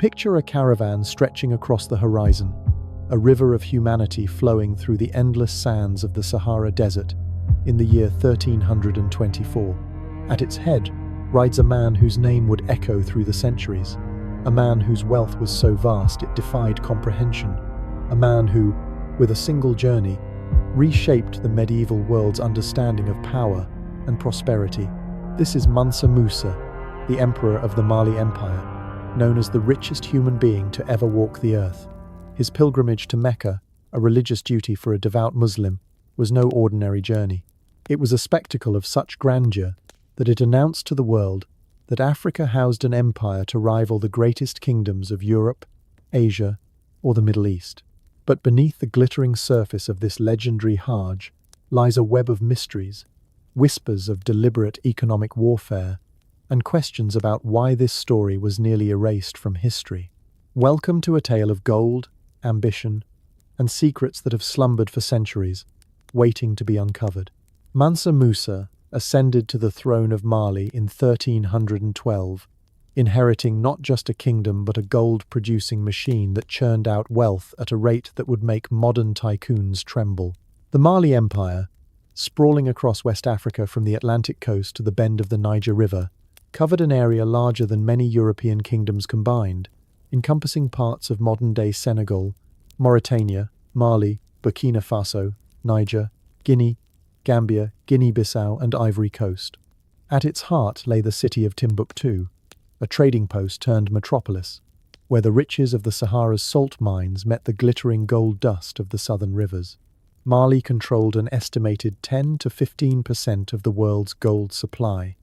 Picture a caravan stretching across the horizon, a river of humanity flowing through the endless sands of the Sahara Desert in the year 1324. At its head rides a man whose name would echo through the centuries, a man whose wealth was so vast it defied comprehension, a man who, with a single journey, reshaped the medieval world's understanding of power and prosperity. This is Mansa Musa, the emperor of the Mali Empire, known as the richest human being to ever walk the earth. His pilgrimage to Mecca, a religious duty for a devout Muslim, was no ordinary journey. It was a spectacle of such grandeur that it announced to the world that Africa housed an empire to rival the greatest kingdoms of Europe, Asia, or the Middle East. But beneath the glittering surface of this legendary Hajj lies a web of mysteries, whispers of deliberate economic warfare, and questions about why this story was nearly erased from history. Welcome to a tale of gold, ambition, and secrets that have slumbered for centuries, waiting to be uncovered. Mansa Musa ascended to the throne of Mali in 1312, inheriting not just a kingdom but a gold-producing machine that churned out wealth at a rate that would make modern tycoons tremble. The Mali Empire, sprawling across West Africa from the Atlantic coast to the bend of the Niger River, covered an area larger than many European kingdoms combined, encompassing parts of modern-day Senegal, Mauritania, Mali, Burkina Faso, Niger, Guinea, Gambia, Guinea-Bissau, and Ivory Coast. At its heart lay the city of Timbuktu, a trading post turned metropolis, where the riches of the Sahara's salt mines met the glittering gold dust of the southern rivers. Mali controlled an estimated 10 to 15% of the world's gold supply,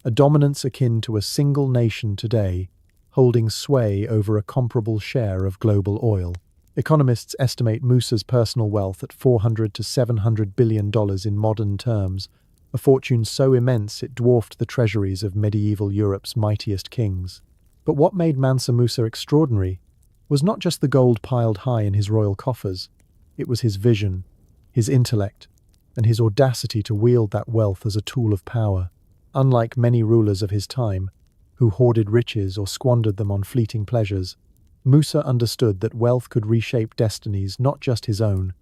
a dominance akin to a single nation today, holding sway over a comparable share of global oil. Economists estimate Musa's personal wealth at $400 to $700 billion in modern terms, a fortune so immense it dwarfed the treasuries of medieval Europe's mightiest kings. But what made Mansa Musa extraordinary was not just the gold piled high in his royal coffers, it was his vision, his intellect, and his audacity to wield that wealth as a tool of power. Unlike many rulers of his time, who hoarded riches or squandered them on fleeting pleasures, Musa understood that wealth could reshape destinies not just his own,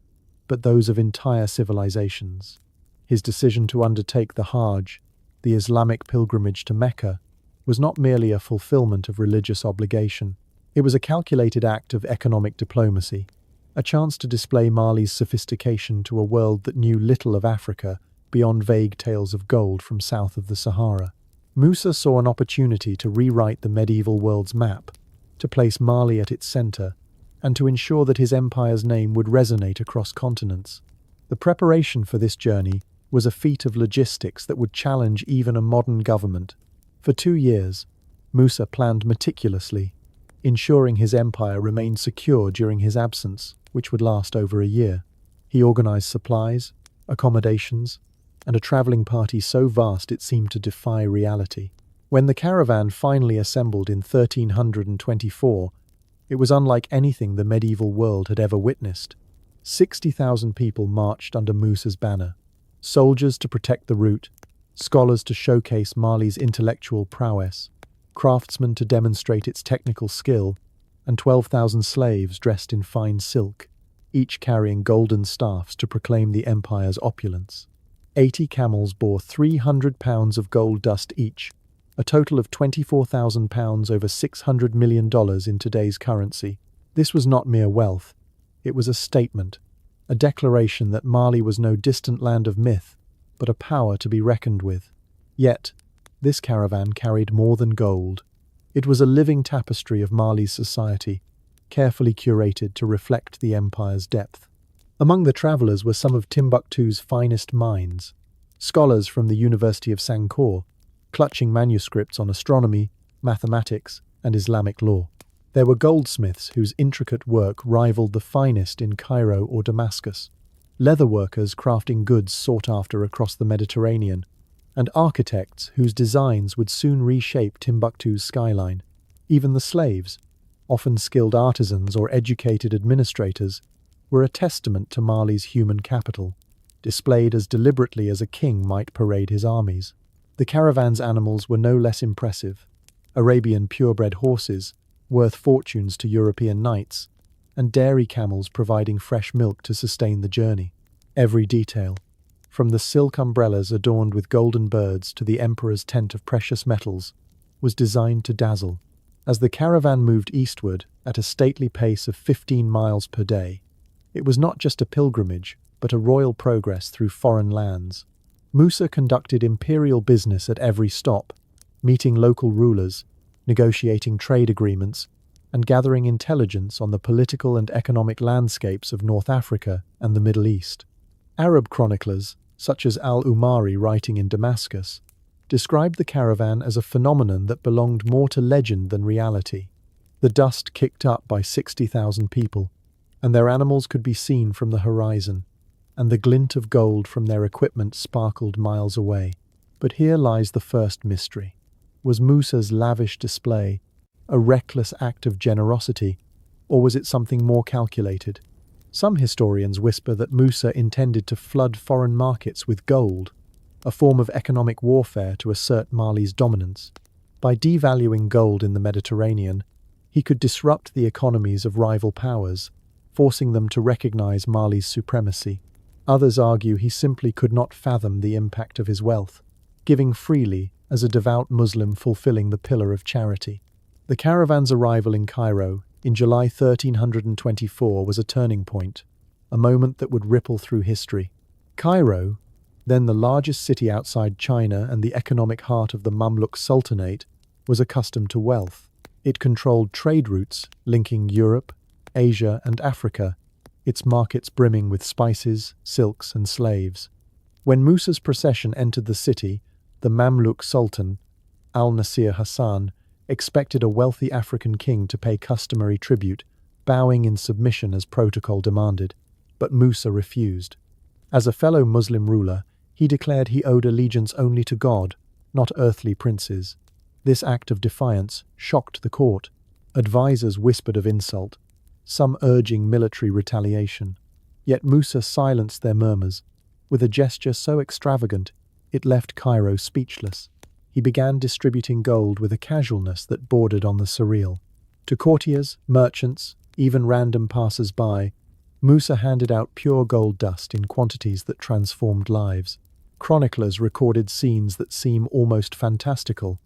but those of entire civilizations. His decision to undertake the Hajj, the Islamic pilgrimage to Mecca, was not merely a fulfillment of religious obligation. It was a calculated act of economic diplomacy, a chance to display Mali's sophistication to a world that knew little of Africa beyond vague tales of gold from south of the Sahara. Musa saw an opportunity to rewrite the medieval world's map, to place Mali at its center, and to ensure that his empire's name would resonate across continents. The preparation for this journey was a feat of logistics that would challenge even a modern government. For 2 years, Musa planned meticulously, ensuring his empire remained secure during his absence, which would last over a year. He organized supplies, accommodations, and a traveling party so vast it seemed to defy reality. When the caravan finally assembled in 1324, it was unlike anything the medieval world had ever witnessed. 60,000 people marched under Musa's banner, soldiers to protect the route, scholars to showcase Mali's intellectual prowess, craftsmen to demonstrate its technical skill, and 12,000 slaves dressed in fine silk, each carrying golden staffs to proclaim the empire's opulence. 80 camels bore 300 pounds of gold dust each, a total of 24,000 pounds, over $600 million in today's currency. This was not mere wealth. It was a statement, a declaration that Mali was no distant land of myth, but a power to be reckoned with. Yet, this caravan carried more than gold. It was a living tapestry of Mali's society, carefully curated to reflect the empire's depth. Among the travelers were some of Timbuktu's finest minds, scholars from the University of Sankore, clutching manuscripts on astronomy, mathematics, and Islamic law. There were goldsmiths whose intricate work rivaled the finest in Cairo or Damascus, leather workers crafting goods sought after across the Mediterranean, and architects whose designs would soon reshape Timbuktu's skyline. Even the slaves, often skilled artisans or educated administrators, were a testament to Mali's human capital, displayed as deliberately as a king might parade his armies. The caravan's animals were no less impressive. Arabian purebred horses, worth fortunes to European knights, and dairy camels providing fresh milk to sustain the journey. Every detail, from the silk umbrellas adorned with golden birds to the emperor's tent of precious metals, was designed to dazzle. As the caravan moved eastward at a stately pace of 15 miles per day, it was not just a pilgrimage, but a royal progress through foreign lands. Musa conducted imperial business at every stop, meeting local rulers, negotiating trade agreements, and gathering intelligence on the political and economic landscapes of North Africa and the Middle East. Arab chroniclers, such as al-Umari writing in Damascus, described the caravan as a phenomenon that belonged more to legend than reality. The dust kicked up by 60,000 people, and their animals could be seen from the horizon, and the glint of gold from their equipment sparkled miles away. But here lies the first mystery. Was Musa's lavish display a reckless act of generosity, or was it something more calculated? Some historians whisper that Musa intended to flood foreign markets with gold, a form of economic warfare to assert Mali's dominance. By devaluing gold in the Mediterranean, he could disrupt the economies of rival powers, forcing them to recognize Mali's supremacy. Others argue he simply could not fathom the impact of his wealth, giving freely as a devout Muslim fulfilling the pillar of charity. The caravan's arrival in Cairo in July 1324 was a turning point, a moment that would ripple through history. Cairo, then the largest city outside China and the economic heart of the Mamluk Sultanate, was accustomed to wealth. It controlled trade routes linking Europe, Asia, and Africa, its markets brimming with spices, silks, and slaves. When Musa's procession entered the city, the Mamluk Sultan, al-Nasir Hassan, expected a wealthy African king to pay customary tribute, bowing in submission as protocol demanded. But Musa refused. As a fellow Muslim ruler, he declared he owed allegiance only to God, not earthly princes. This act of defiance shocked the court. Advisors whispered of insult, some urging military retaliation. Yet Musa silenced their murmurs. With a gesture so extravagant, it left Cairo speechless. He began distributing gold with a casualness that bordered on the surreal. To courtiers, merchants, even random passers-by, Musa handed out pure gold dust in quantities that transformed lives. Chroniclers recorded scenes that seem almost fantastical.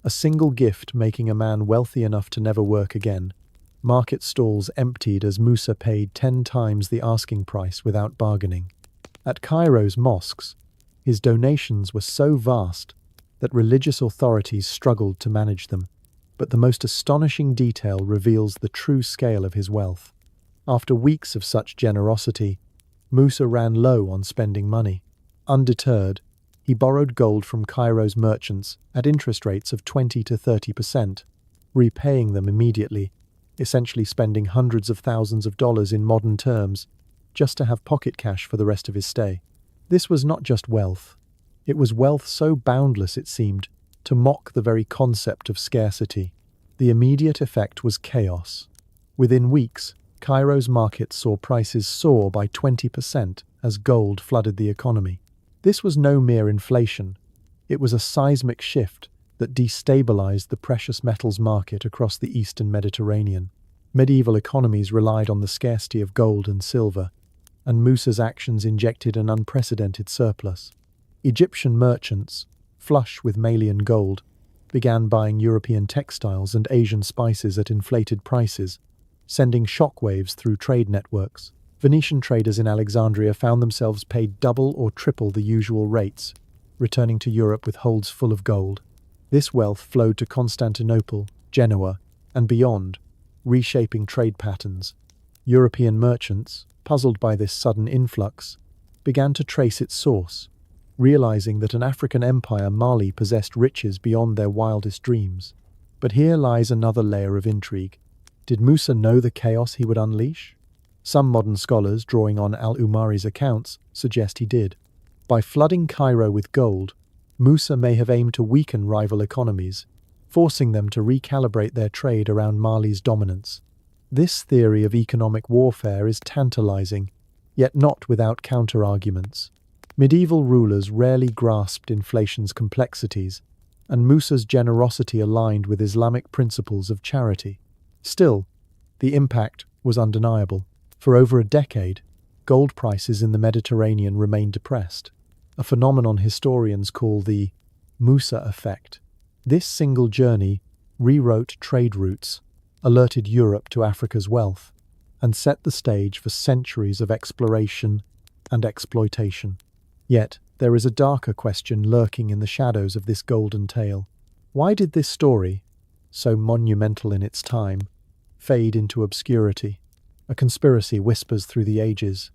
A single gift making a man wealthy enough to never work again. Market stalls emptied as Musa paid 10 times the asking price without bargaining. At Cairo's mosques, his donations were so vast that religious authorities struggled to manage them. But the most astonishing detail reveals the true scale of his wealth. After weeks of such generosity, Musa ran low on spending money. Undeterred, he borrowed gold from Cairo's merchants at interest rates of 20 to 30%, repaying them immediately, essentially spending hundreds of thousands of dollars in modern terms just to have pocket cash for the rest of his stay. This was not just wealth. It was wealth so boundless, it seemed, to mock the very concept of scarcity. The immediate effect was chaos. Within weeks, Cairo's markets saw prices soar by 20% as gold flooded the economy. This was no mere inflation. It was a seismic shift that destabilized the precious metals market across the eastern Mediterranean. Medieval economies relied on the scarcity of gold and silver, and Musa's actions injected an unprecedented surplus. Egyptian merchants, flush with Malian gold, began buying European textiles and Asian spices at inflated prices, sending shockwaves through trade networks. Venetian traders in Alexandria found themselves paid double or triple the usual rates, returning to Europe with holds full of gold. This wealth flowed to Constantinople, Genoa, and beyond, reshaping trade patterns. European merchants, puzzled by this sudden influx, began to trace its source, realizing that an African empire, Mali, possessed riches beyond their wildest dreams. But here lies another layer of intrigue. Did Musa know the chaos he would unleash? Some modern scholars, drawing on al-Umari's accounts, suggest he did. By flooding Cairo with gold, Musa may have aimed to weaken rival economies, forcing them to recalibrate their trade around Mali's dominance. This theory of economic warfare is tantalizing, yet not without counter-arguments. Medieval rulers rarely grasped inflation's complexities, and Musa's generosity aligned with Islamic principles of charity. Still, the impact was undeniable. For over a decade, gold prices in the Mediterranean remained depressed, a phenomenon historians call the Musa effect. This single journey rewrote trade routes, alerted Europe to Africa's wealth, and set the stage for centuries of exploration and exploitation. Yet, there is a darker question lurking in the shadows of this golden tale. Why did this story, so monumental in its time, fade into obscurity? A conspiracy whispers through the ages.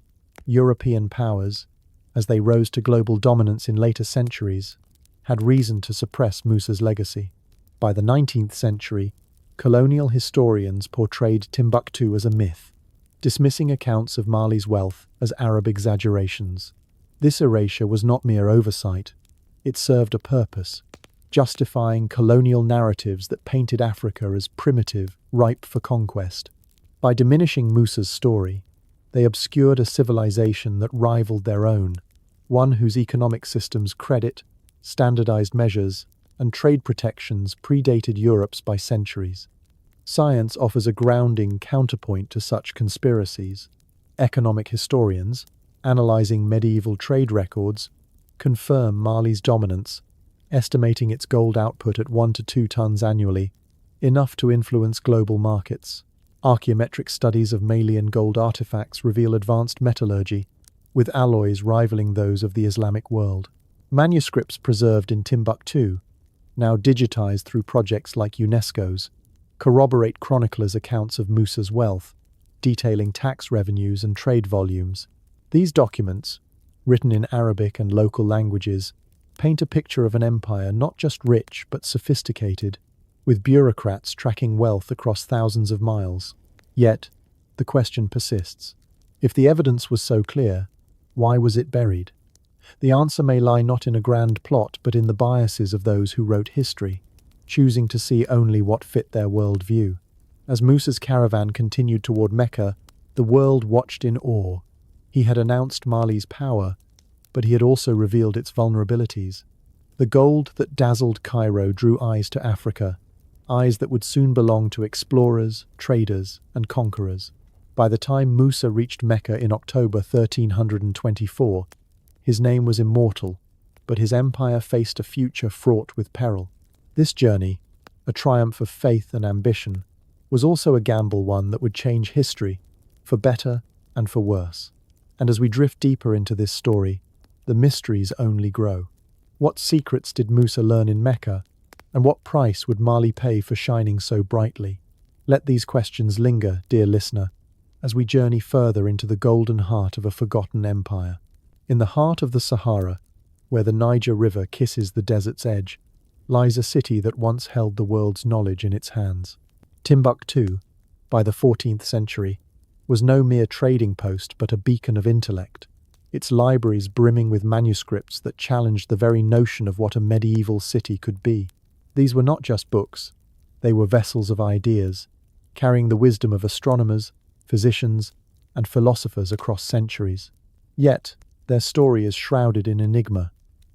European powers, as they rose to global dominance in later centuries, had reason to suppress Musa's legacy. By the 19th century, colonial historians portrayed Timbuktu as a myth, dismissing accounts of Mali's wealth as Arab exaggerations. This erasure was not mere oversight. It served a purpose, justifying colonial narratives that painted Africa as primitive, ripe for conquest. By diminishing Musa's story, they obscured a civilization that rivaled their own, one whose economic systems, credit, standardized measures, and trade protections predated Europe's by centuries. Science offers a grounding counterpoint to such conspiracies. Economic historians, analyzing medieval trade records, confirm Mali's dominance, estimating its gold output at 1 to 2 tons annually, enough to influence global markets. Archaeometric studies of Malian gold artifacts reveal advanced metallurgy, with alloys rivaling those of the Islamic world. Manuscripts preserved in Timbuktu, now digitized through projects like UNESCO's, corroborate chroniclers' accounts of Musa's wealth, detailing tax revenues and trade volumes. These documents, written in Arabic and local languages, paint a picture of an empire not just rich but sophisticated, with bureaucrats tracking wealth across thousands of miles. Yet, the question persists. If the evidence was so clear, why was it buried? The answer may lie not in a grand plot but in the biases of those who wrote history, choosing to see only what fit their worldview. As Musa's caravan continued toward Mecca, the world watched in awe. He had announced Mali's power, but he had also revealed its vulnerabilities. The gold that dazzled Cairo drew eyes to Africa, eyes that would soon belong to explorers, traders, and conquerors. By the time Musa reached Mecca in October 1324, his name was immortal, but his empire faced a future fraught with peril. This journey, a triumph of faith and ambition, was also a gamble, one that would change history, for better and for worse. And as we drift deeper into this story, the mysteries only grow. What secrets did Musa learn in Mecca, and what price would Mali pay for shining so brightly? Let these questions linger, dear listener, as we journey further into the golden heart of a forgotten empire. In the heart of the Sahara, where the Niger River kisses the desert's edge, lies a city that once held the world's knowledge in its hands. Timbuktu, by the 14th century, was no mere trading post but a beacon of intellect, its libraries brimming with manuscripts that challenged the very notion of what a medieval city could be. These were not just books, they were vessels of ideas, carrying the wisdom of astronomers, physicians, and philosophers across centuries. Yet, their story is shrouded in enigma.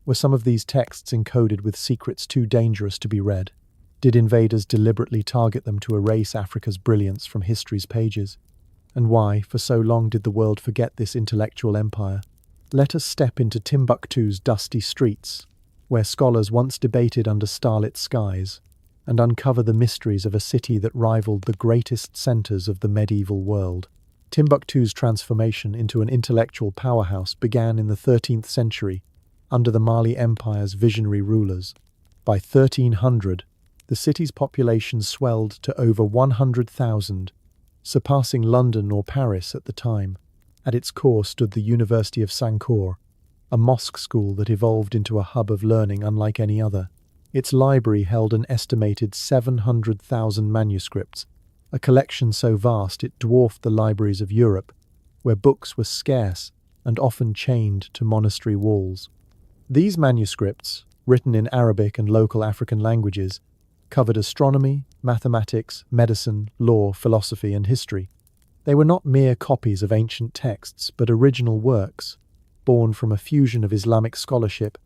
Were some of these texts encoded with secrets too dangerous to be read? Did invaders deliberately target them to erase Africa's brilliance from history's pages? And why, for so long, did the world forget this intellectual empire? Let us step into Timbuktu's dusty streets, where scholars once debated under starlit skies, and uncover the mysteries of a city that rivaled the greatest centers of the medieval world. Timbuktu's transformation into an intellectual powerhouse began in the 13th century, under the Mali Empire's visionary rulers. By 1300, the city's population swelled to over 100,000, surpassing London or Paris at the time. At its core stood the University of Sankore, a mosque school that evolved into a hub of learning unlike any other. Its library held an estimated 700,000 manuscripts, a collection so vast it dwarfed the libraries of Europe, where books were scarce and often chained to monastery walls. These manuscripts, written in Arabic and local African languages, covered astronomy, mathematics, medicine, law, philosophy, and history. They were not mere copies of ancient texts, but original works, born from a fusion of Islamic scholarship,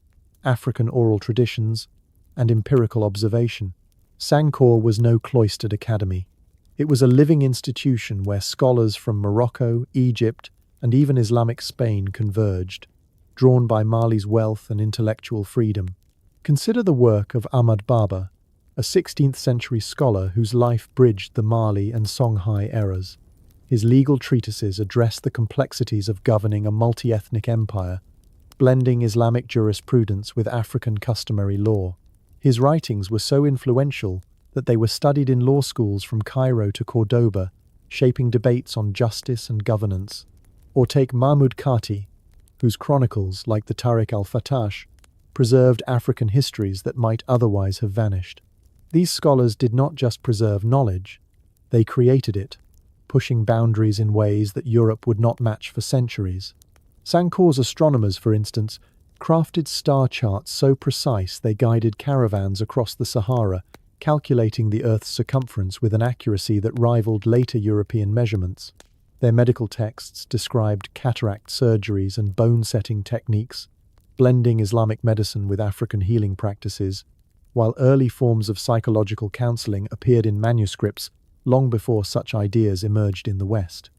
African oral traditions, and empirical observation. Sankore was no cloistered academy. It was a living institution where scholars from Morocco, Egypt, and even Islamic Spain converged, drawn by Mali's wealth and intellectual freedom. Consider the work of Ahmad Baba, a 16th-century scholar whose life bridged the Mali and Songhai eras. His legal treatises address the complexities of governing a multi-ethnic empire, blending Islamic jurisprudence with African customary law. His writings were so influential that they were studied in law schools from Cairo to Cordoba, shaping debates on justice and governance. Or take Mahmud Kati, whose chronicles, like the Tariq al-Fatash, preserved African histories that might otherwise have vanished. These scholars did not just preserve knowledge, they created it, pushing boundaries in ways that Europe would not match for centuries. Sankor's astronomers, for instance, crafted star charts so precise they guided caravans across the Sahara, calculating the Earth's circumference with an accuracy that rivaled later European measurements. Their medical texts described cataract surgeries and bone-setting techniques, blending Islamic medicine with African healing practices, while early forms of psychological counseling appeared in manuscripts long before such ideas emerged in the West.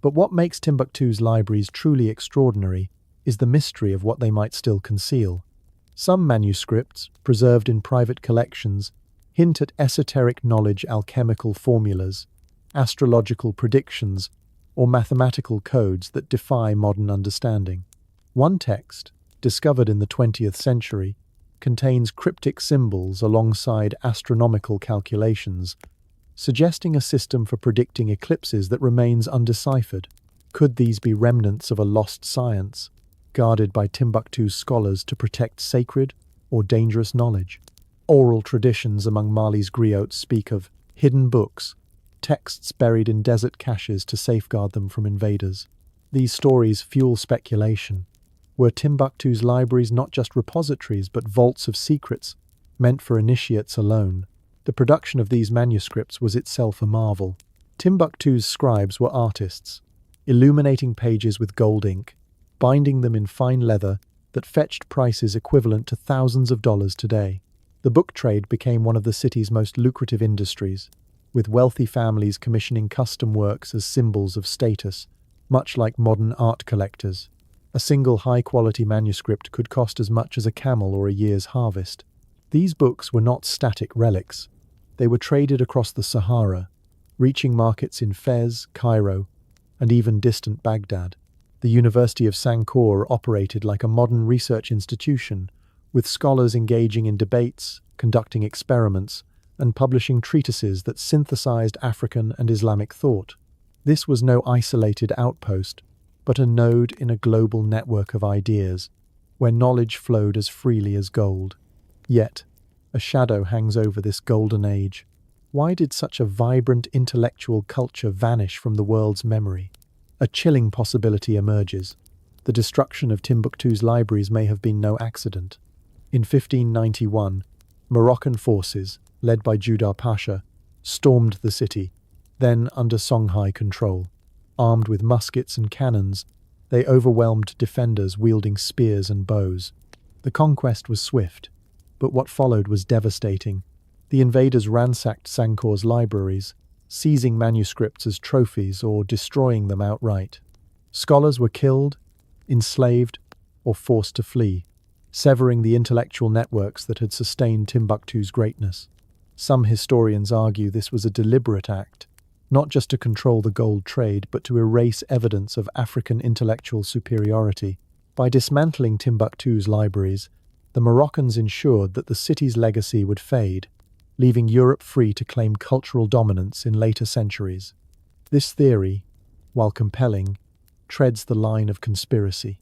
But what makes Timbuktu's libraries truly extraordinary is the mystery of what they might still conceal. Some manuscripts, preserved in private collections, hint at esoteric knowledge, alchemical formulas, astrological predictions, or mathematical codes that defy modern understanding. One text, discovered in the 20th century, contains cryptic symbols alongside astronomical calculations, suggesting a system for predicting eclipses that remains undeciphered. Could these be remnants of a lost science, guarded by Timbuktu's scholars to protect sacred or dangerous knowledge? Oral traditions among Mali's griots speak of hidden books, texts buried in desert caches to safeguard them from invaders. These stories fuel speculation. Were Timbuktu's libraries not just repositories but vaults of secrets, meant for initiates alone? The production of these manuscripts was itself a marvel. Timbuktu's scribes were artists, illuminating pages with gold ink, binding them in fine leather that fetched prices equivalent to thousands of dollars today. The book trade became one of the city's most lucrative industries, with wealthy families commissioning custom works as symbols of status, much like modern art collectors. A single high-quality manuscript could cost as much as a camel or a year's harvest. These books were not static relics. They were traded across the Sahara, reaching markets in Fez, Cairo, and even distant Baghdad. The University of Sankor operated like a modern research institution, with scholars engaging in debates, conducting experiments, and publishing treatises that synthesized African and Islamic thought. This was no isolated outpost, but a node in a global network of ideas, where knowledge flowed as freely as gold. Yet, a shadow hangs over this golden age. Why did such a vibrant intellectual culture vanish from the world's memory? A chilling possibility emerges. The destruction of Timbuktu's libraries may have been no accident. In 1591, Moroccan forces, led by Judar Pasha, stormed the city, then under Songhai control. Armed with muskets and cannons, they overwhelmed defenders wielding spears and bows. The conquest was swift, but what followed was devastating. The invaders ransacked Sankor's libraries, seizing manuscripts as trophies or destroying them outright. Scholars were killed, enslaved, or forced to flee, severing the intellectual networks that had sustained Timbuktu's greatness. Some historians argue this was a deliberate act, not just to control the gold trade, but to erase evidence of African intellectual superiority. By dismantling Timbuktu's libraries, the Moroccans ensured that the city's legacy would fade, leaving Europe free to claim cultural dominance in later centuries. This theory, while compelling, treads the line of conspiracy.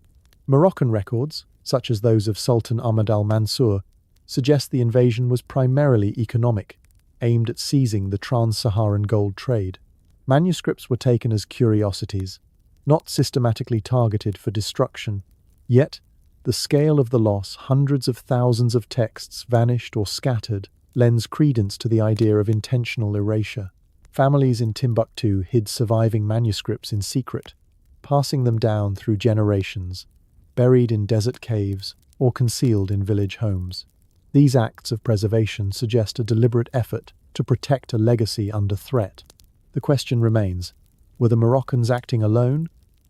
Moroccan records, such as those of Sultan Ahmad al-Mansur, suggest the invasion was primarily economic, aimed at seizing the trans-Saharan gold trade. Manuscripts were taken as curiosities, not systematically targeted for destruction. Yet, the scale of the loss, hundreds of thousands of texts vanished or scattered, lends credence to the idea of intentional erasure. Families in Timbuktu hid surviving manuscripts in secret, passing them down through generations, buried in desert caves or concealed in village homes. These acts of preservation suggest a deliberate effort to protect a legacy under threat. The question remains, were the Moroccans acting alone,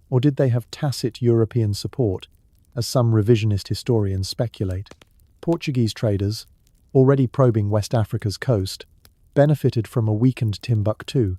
or did they have tacit European support, as some revisionist historians speculate? Portuguese traders, already probing West Africa's coast, benefited from a weakened Timbuktu,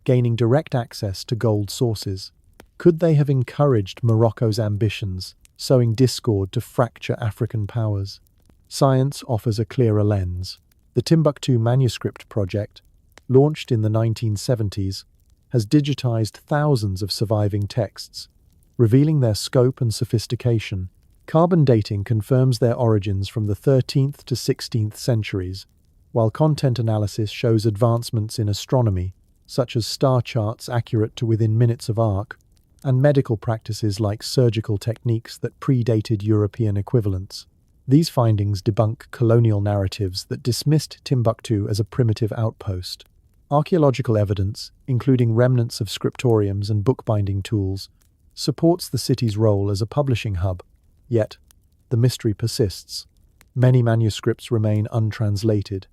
gaining direct access to gold sources. Could they have encouraged Morocco's ambitions, sowing discord to fracture African powers? Science offers a clearer lens. The Timbuktu Manuscript Project, launched in the 1970s, has digitized thousands of surviving texts, revealing their scope and sophistication. Carbon dating confirms their origins from the 13th to 16th centuries, while content analysis shows advancements in astronomy, such as star charts accurate to within minutes of arc, and medical practices like surgical techniques that predated European equivalents. These findings debunk colonial narratives that dismissed Timbuktu as a primitive outpost. Archaeological evidence, including remnants of scriptoriums and bookbinding tools, supports the city's role as a publishing hub. Yet, the mystery persists. Many manuscripts remain untranslated,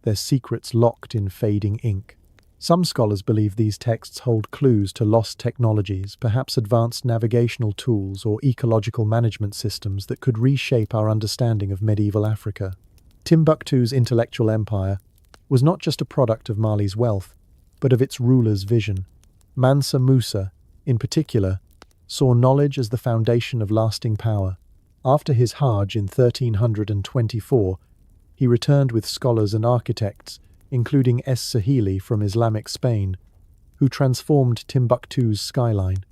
their secrets locked in fading ink. Some scholars believe these texts hold clues to lost technologies, perhaps advanced navigational tools or ecological management systems that could reshape our understanding of medieval Africa. Timbuktu's intellectual empire was not just a product of Mali's wealth, but of its ruler's vision. Mansa Musa, in particular, saw knowledge as the foundation of lasting power. After his Hajj in 1324, he returned with scholars and architects, including Es-Sahili from Islamic Spain, who transformed Timbuktu's skyline.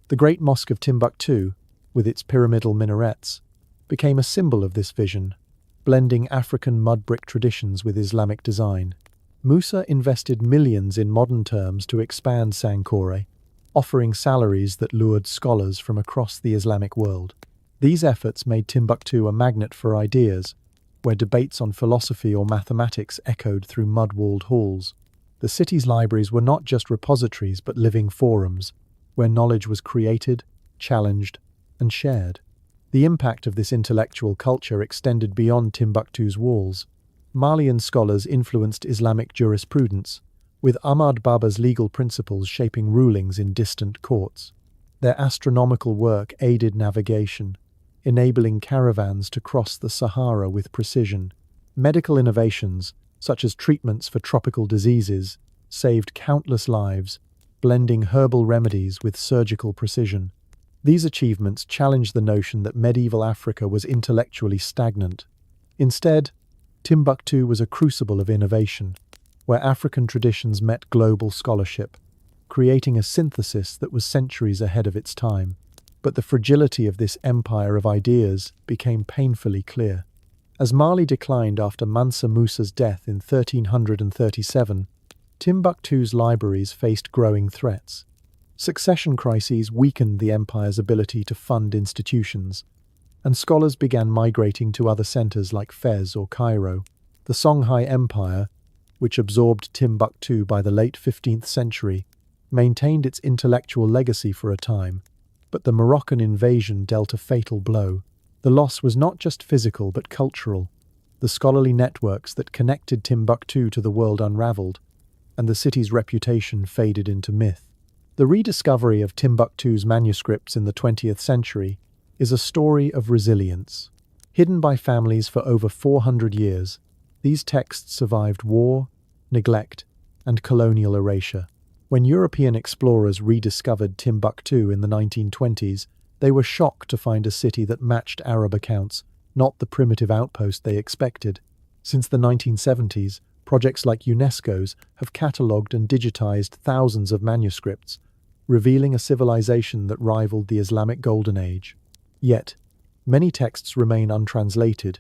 The Great Mosque of Timbuktu, with its pyramidal minarets, became a symbol of this vision, blending African mud brick traditions with Islamic design. Musa invested millions in modern terms to expand Sankore, offering salaries that lured scholars from across the Islamic world. These efforts made Timbuktu a magnet for ideas, where debates on philosophy or mathematics echoed through mud-walled halls. The city's libraries were not just repositories but living forums, where knowledge was created, challenged, and shared. The impact of this intellectual culture extended beyond Timbuktu's walls. Malian scholars influenced Islamic jurisprudence, with Ahmad Baba's legal principles shaping rulings in distant courts. Their astronomical work aided navigation, enabling caravans to cross the Sahara with precision. Medical innovations, such as treatments for tropical diseases, saved countless lives, blending herbal remedies with surgical precision. These achievements challenged the notion that medieval Africa was intellectually stagnant. Instead, Timbuktu was a crucible of innovation, where African traditions met global scholarship, creating a synthesis that was centuries ahead of its time. But the fragility of this empire of ideas became painfully clear. As Mali declined after Mansa Musa's death in 1337, Timbuktu's libraries faced growing threats. Succession crises weakened the empire's ability to fund institutions, and scholars began migrating to other centers like Fez or Cairo. The Songhai Empire, which absorbed Timbuktu by the late 15th century, maintained its intellectual legacy for a time, but the Moroccan invasion dealt a fatal blow. The loss was not just physical but cultural. The scholarly networks that connected Timbuktu to the world unraveled, and the city's reputation faded into myth. The rediscovery of Timbuktu's manuscripts in the 20th century is a story of resilience. Hidden by families for over 400 years, these texts survived war, neglect, and colonial erasure. When European explorers rediscovered Timbuktu in the 1920s, they were shocked to find a city that matched Arab accounts, not the primitive outpost they expected. Since the 1970s, projects like UNESCO's have catalogued and digitized thousands of manuscripts, revealing a civilization that rivaled the Islamic Golden Age. Yet, many texts remain untranslated.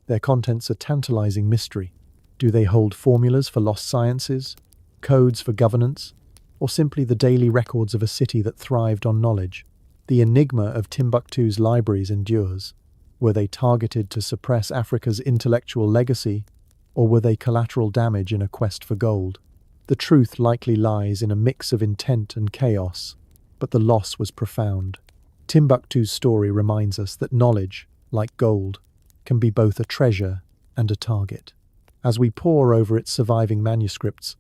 Their contents a tantalizing mystery. Do they hold formulas for lost sciences, codes for governance, or simply the daily records of a city that thrived on knowledge? The enigma of Timbuktu's libraries endures. Were they targeted to suppress Africa's intellectual legacy, or were they collateral damage in a quest for gold? The truth likely lies in a mix of intent and chaos, but the loss was profound. Timbuktu's story reminds us that knowledge, like gold, can be both a treasure and a target. As we pore over its surviving manuscripts,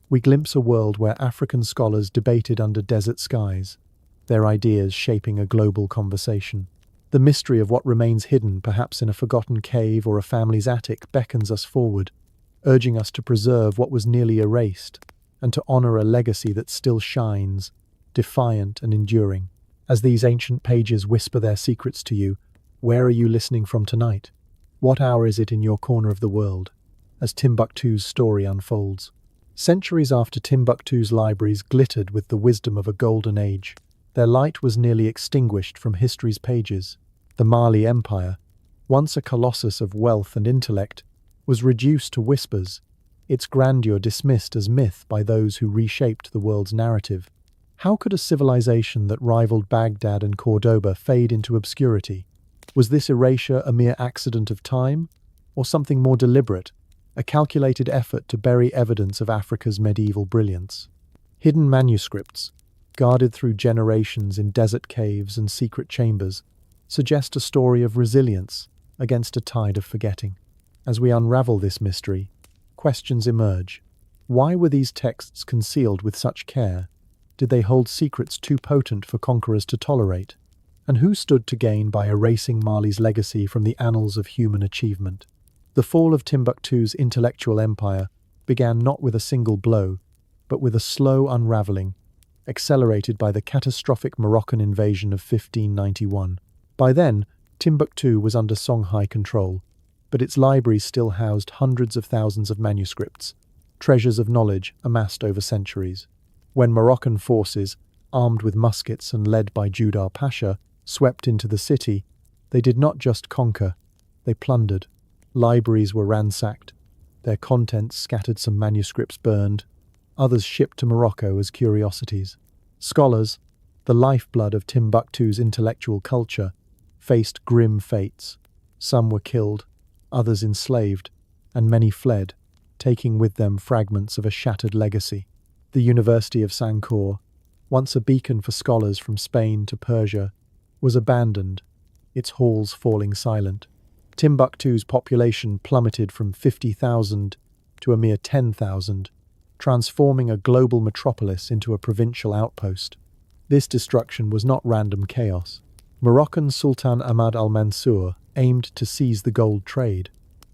we glimpse a world where African scholars debated under desert skies, their ideas shaping a global conversation. The mystery of what remains hidden, perhaps in a forgotten cave or a family's attic, beckons us forward, urging us to preserve what was nearly erased and to honor a legacy that still shines, defiant and enduring. As these ancient pages whisper their secrets to you, where are you listening from tonight? What hour is it in your corner of the world, as Timbuktu's story unfolds? Centuries after Timbuktu's libraries glittered with the wisdom of a golden age, their light was nearly extinguished from history's pages. The Mali Empire, once a colossus of wealth and intellect, was reduced to whispers, its grandeur dismissed as myth by those who reshaped the world's narrative. How could a civilization that rivaled Baghdad and Cordoba fade into obscurity? Was this erasure a mere accident of time, or something more deliberate, a calculated effort to bury evidence of Africa's medieval brilliance? Hidden manuscripts, guarded through generations in desert caves and secret chambers, suggest a story of resilience against a tide of forgetting. As we unravel this mystery, questions emerge. Why were these texts concealed with such care? Did they hold secrets too potent for conquerors to tolerate? And who stood to gain by erasing Mali's legacy from the annals of human achievement? The fall of Timbuktu's intellectual empire began not with a single blow, but with a slow unraveling, accelerated by the catastrophic Moroccan invasion of 1591. By then, Timbuktu was under Songhai control, but its libraries still housed hundreds of thousands of manuscripts, treasures of knowledge amassed over centuries. When Moroccan forces, armed with muskets and led by Judar Pasha, swept into the city, they did not just conquer, they plundered. Libraries were ransacked, their contents scattered, some manuscripts burned, others shipped to Morocco as curiosities. Scholars, the lifeblood of Timbuktu's intellectual culture, faced grim fates. Some were killed, others enslaved, and many fled, taking with them fragments of a shattered legacy. The University of Sankore, once a beacon for scholars from Spain to Persia, was abandoned, its halls falling silent. Timbuktu's population plummeted from 50,000 to a mere 10,000, transforming a global metropolis into a provincial outpost. This destruction was not random chaos. Moroccan Sultan Ahmad al-Mansur aimed to seize the gold trade,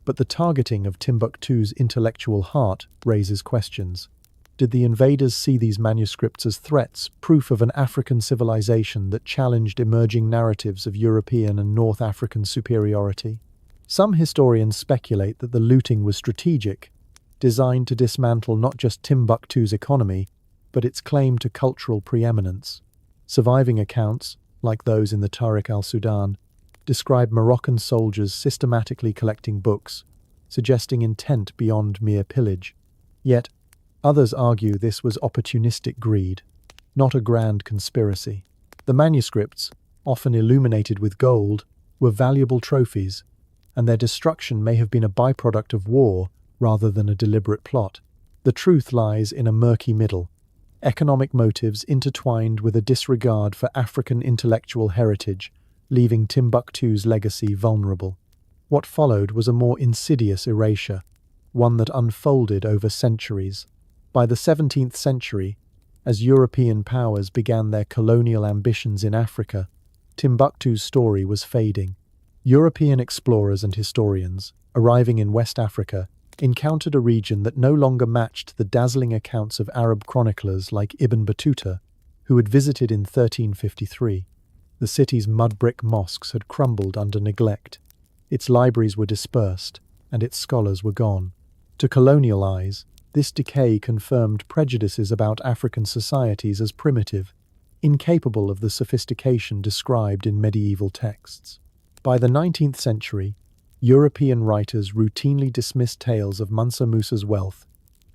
but the targeting of Timbuktu's intellectual heart raises questions. Did the invaders see these manuscripts as threats, proof of an African civilization that challenged emerging narratives of European and North African superiority? Some historians speculate that the looting was strategic, designed to dismantle not just Timbuktu's economy, but its claim to cultural preeminence. Surviving accounts, like those in the Tariq al-Sudan, describe Moroccan soldiers systematically collecting books, suggesting intent beyond mere pillage. Yet, others argue this was opportunistic greed, not a grand conspiracy. The manuscripts, often illuminated with gold, were valuable trophies, and their destruction may have been a byproduct of war rather than a deliberate plot. The truth lies in a murky middle, economic motives intertwined with a disregard for African intellectual heritage, leaving Timbuktu's legacy vulnerable. What followed was a more insidious erasure, one that unfolded over centuries. By the 17th century, as European powers began their colonial ambitions in Africa, Timbuktu's story was fading. European explorers and historians, arriving in West Africa, encountered a region that no longer matched the dazzling accounts of Arab chroniclers like Ibn Battuta, who had visited in 1353. The city's mud-brick mosques had crumbled under neglect, its libraries were dispersed, and its scholars were gone. To colonial eyes, this decay confirmed prejudices about African societies as primitive, incapable of the sophistication described in medieval texts. By the 19th century, European writers routinely dismissed tales of Mansa Musa's wealth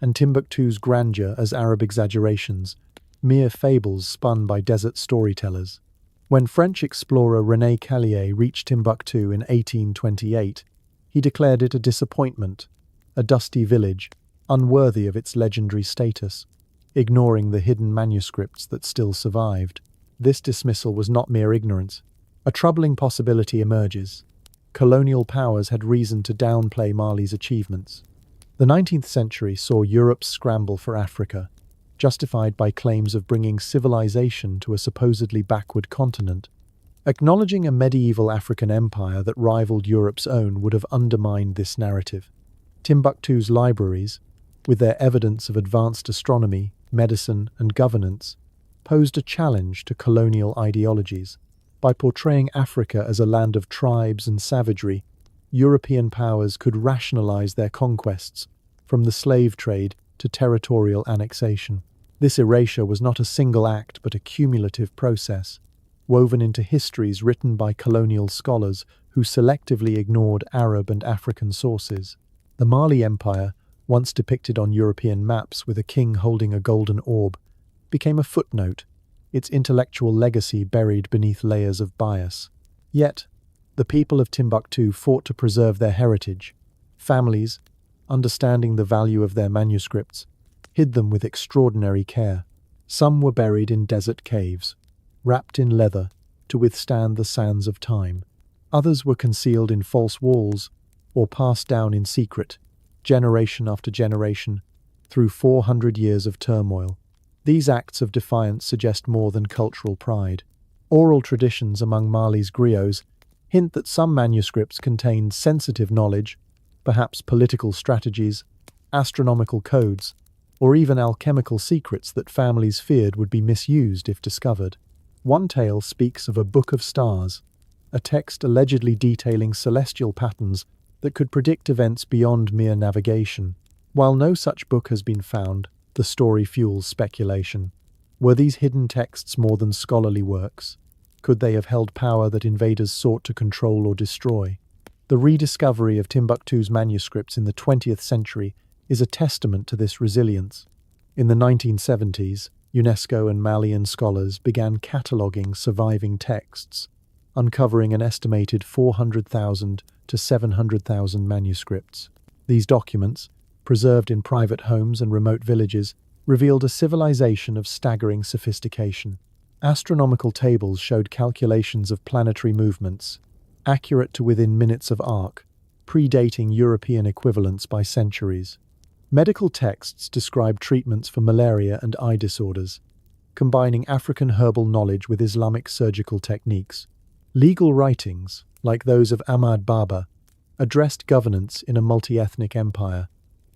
and Timbuktu's grandeur as Arab exaggerations, mere fables spun by desert storytellers. When French explorer René Callier reached Timbuktu in 1828, he declared it a disappointment, a dusty village, unworthy of its legendary status, ignoring the hidden manuscripts that still survived. This dismissal was not mere ignorance. A troubling possibility emerges. Colonial powers had reason to downplay Mali's achievements. The 19th century saw Europe's scramble for Africa, justified by claims of bringing civilization to a supposedly backward continent. Acknowledging a medieval African empire that rivaled Europe's own would have undermined this narrative. Timbuktu's libraries, with their evidence of advanced astronomy, medicine, and governance, posed a challenge to colonial ideologies. By portraying Africa as a land of tribes and savagery, European powers could rationalize their conquests, from the slave trade to territorial annexation. This erasure was not a single act but a cumulative process, woven into histories written by colonial scholars who selectively ignored Arab and African sources. The Mali Empire, once depicted on European maps with a king holding a golden orb, became a footnote, its intellectual legacy buried beneath layers of bias. Yet, the people of Timbuktu fought to preserve their heritage. Families, understanding the value of their manuscripts, hid them with extraordinary care. Some were buried in desert caves, wrapped in leather to withstand the sands of time. Others were concealed in false walls or passed down in secret, generation after generation, through 400 years of turmoil. These acts of defiance suggest more than cultural pride. Oral traditions among Mali's griots hint that some manuscripts contained sensitive knowledge, perhaps political strategies, astronomical codes, or even alchemical secrets that families feared would be misused if discovered. One tale speaks of a Book of Stars, a text allegedly detailing celestial patterns that could predict events beyond mere navigation. While no such book has been found, the story fuels speculation. Were these hidden texts more than scholarly works? Could they have held power that invaders sought to control or destroy? The rediscovery of Timbuktu's manuscripts in the 20th century is a testament to this resilience. In the 1970s, UNESCO and Malian scholars began cataloguing surviving texts, uncovering an estimated 400,000 to 700,000 manuscripts. These documents, preserved in private homes and remote villages, revealed a civilization of staggering sophistication. Astronomical tables showed calculations of planetary movements, accurate to within minutes of arc, predating European equivalents by centuries. Medical texts described treatments for malaria and eye disorders, combining African herbal knowledge with Islamic surgical techniques. Legal writings, like those of Ahmad Baba, addressed governance in a multi-ethnic empire,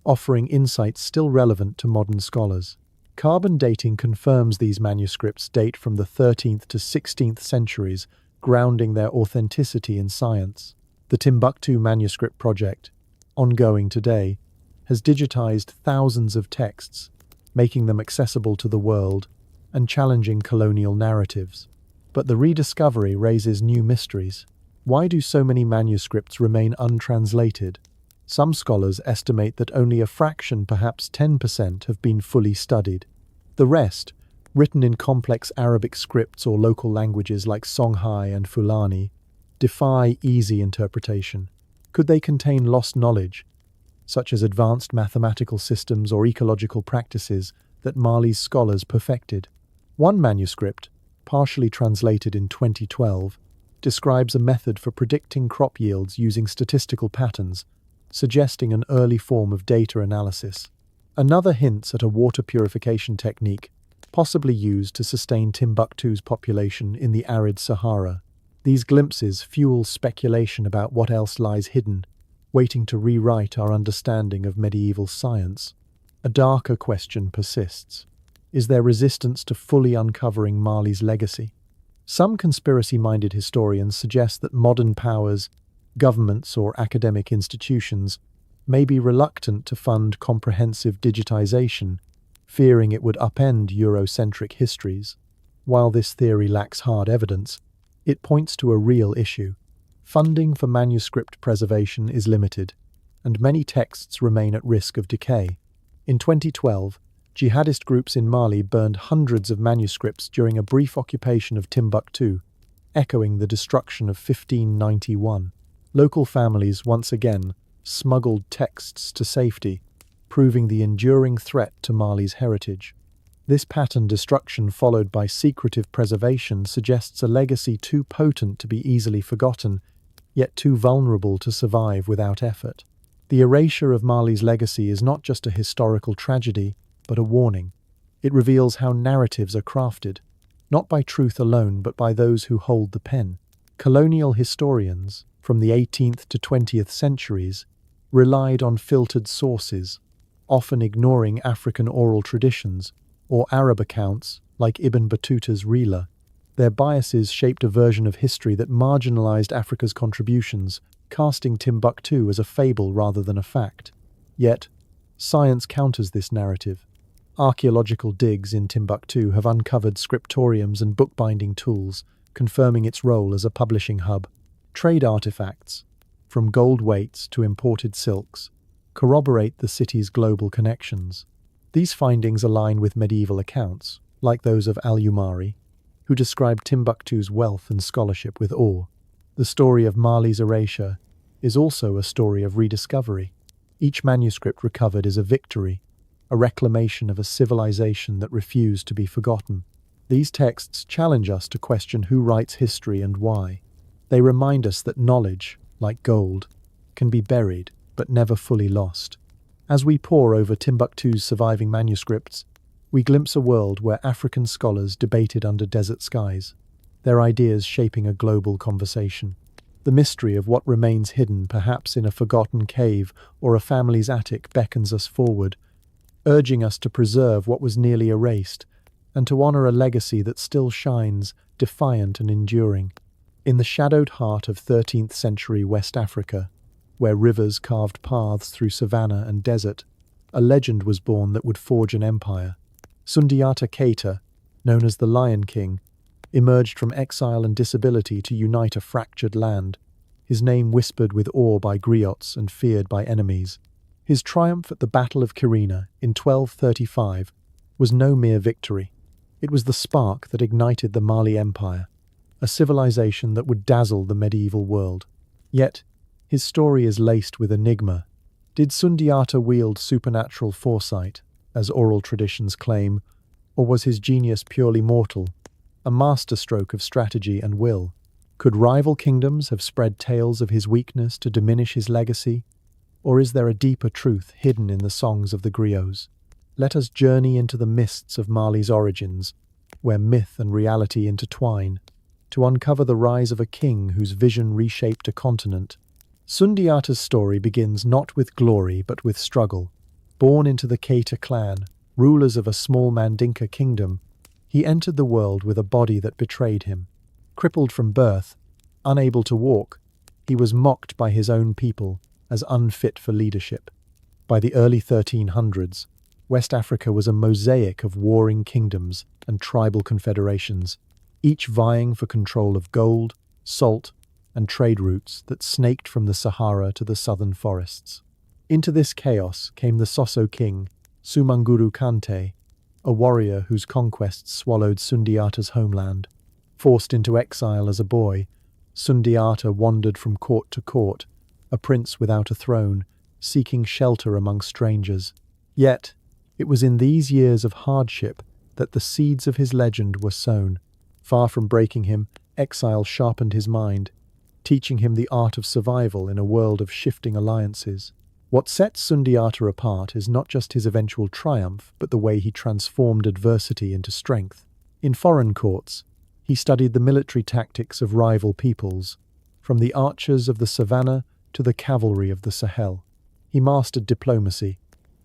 offering insights still relevant to modern scholars. Carbon dating confirms these manuscripts date from the 13th to 16th centuries, grounding their authenticity in science. The Timbuktu Manuscript Project, ongoing today, has digitized thousands of texts, making them accessible to the world and challenging colonial narratives. But the rediscovery raises new mysteries. Why do so many manuscripts remain untranslated? Some scholars estimate that only a fraction, perhaps 10%, have been fully studied. The rest, written in complex Arabic scripts or local languages like Songhai and Fulani, defy easy interpretation. Could they contain lost knowledge, such as advanced mathematical systems or ecological practices that Mali's scholars perfected? One manuscript, partially translated in 2012, describes a method for predicting crop yields using statistical patterns, suggesting an early form of data analysis. Another hints at a water purification technique, possibly used to sustain Timbuktu's population in the arid Sahara. These glimpses fuel speculation about what else lies hidden, waiting to rewrite our understanding of medieval science. A darker question persists. Is there resistance to fully uncovering Mali's legacy? Some conspiracy-minded historians suggest that modern powers, governments or academic institutions, may be reluctant to fund comprehensive digitization, fearing it would upend Eurocentric histories. While this theory lacks hard evidence, it points to a real issue. Funding for manuscript preservation is limited, and many texts remain at risk of decay. In 2012, jihadist groups in Mali burned hundreds of manuscripts during a brief occupation of Timbuktu, echoing the destruction of 1591. Local families once again smuggled texts to safety, proving the enduring threat to Mali's heritage. This patterned destruction followed by secretive preservation suggests a legacy too potent to be easily forgotten, yet too vulnerable to survive without effort. The erasure of Mali's legacy is not just a historical tragedy, but a warning. It reveals how narratives are crafted, not by truth alone, but by those who hold the pen. Colonial historians, from the 18th to 20th centuries, relied on filtered sources, often ignoring African oral traditions or Arab accounts like Ibn Battuta's Rila. Their biases shaped a version of history that marginalized Africa's contributions, casting Timbuktu as a fable rather than a fact. Yet, science counters this narrative. Archaeological digs in Timbuktu have uncovered scriptoriums and bookbinding tools, confirming its role as a publishing hub. Trade artifacts, from gold weights to imported silks, corroborate the city's global connections. These findings align with medieval accounts, like those of Al-Umari, who described Timbuktu's wealth and scholarship with awe. The story of Mali's erasure is also a story of rediscovery. Each manuscript recovered is a victory, a reclamation of a civilization that refused to be forgotten. These texts challenge us to question who writes history and why. They remind us that knowledge, like gold, can be buried but never fully lost. As we pore over Timbuktu's surviving manuscripts, we glimpse a world where African scholars debated under desert skies, their ideas shaping a global conversation. The mystery of what remains hidden, perhaps in a forgotten cave or a family's attic, beckons us forward, urging us to preserve what was nearly erased and to honor a legacy that still shines, defiant and enduring. In the shadowed heart of 13th century West Africa, where rivers carved paths through savanna and desert, a legend was born that would forge an empire. Sundiata Keita, known as the Lion King, emerged from exile and disability to unite a fractured land, his name whispered with awe by griots and feared by enemies. His triumph at the Battle of Kyrene in 1235 was no mere victory. It was the spark that ignited the Mali Empire, a civilization that would dazzle the medieval world. Yet, his story is laced with enigma. Did Sundiata wield supernatural foresight, as oral traditions claim, or was his genius purely mortal, a masterstroke of strategy and will? Could rival kingdoms have spread tales of his weakness to diminish his legacy, or is there a deeper truth hidden in the songs of the griots? Let us journey into the mists of Mali's origins, where myth and reality intertwine, to uncover the rise of a king whose vision reshaped a continent. Sundiata's story begins not with glory but with struggle. Born into the Keita clan, rulers of a small Mandinka kingdom, he entered the world with a body that betrayed him. Crippled from birth, unable to walk, he was mocked by his own people as unfit for leadership. By the early 1300s, West Africa was a mosaic of warring kingdoms and tribal confederations, each vying for control of gold, salt, and trade routes that snaked from the Sahara to the southern forests. Into this chaos came the Soso king, Sumanguru Kante, a warrior whose conquests swallowed Sundiata's homeland. Forced into exile as a boy, Sundiata wandered from court to court, a prince without a throne, seeking shelter among strangers. Yet, it was in these years of hardship that the seeds of his legend were sown. Far from breaking him, exile sharpened his mind, teaching him the art of survival in a world of shifting alliances. What sets Sundiata apart is not just his eventual triumph, but the way he transformed adversity into strength. In foreign courts, he studied the military tactics of rival peoples, from the archers of the savannah to the cavalry of the Sahel. He mastered diplomacy,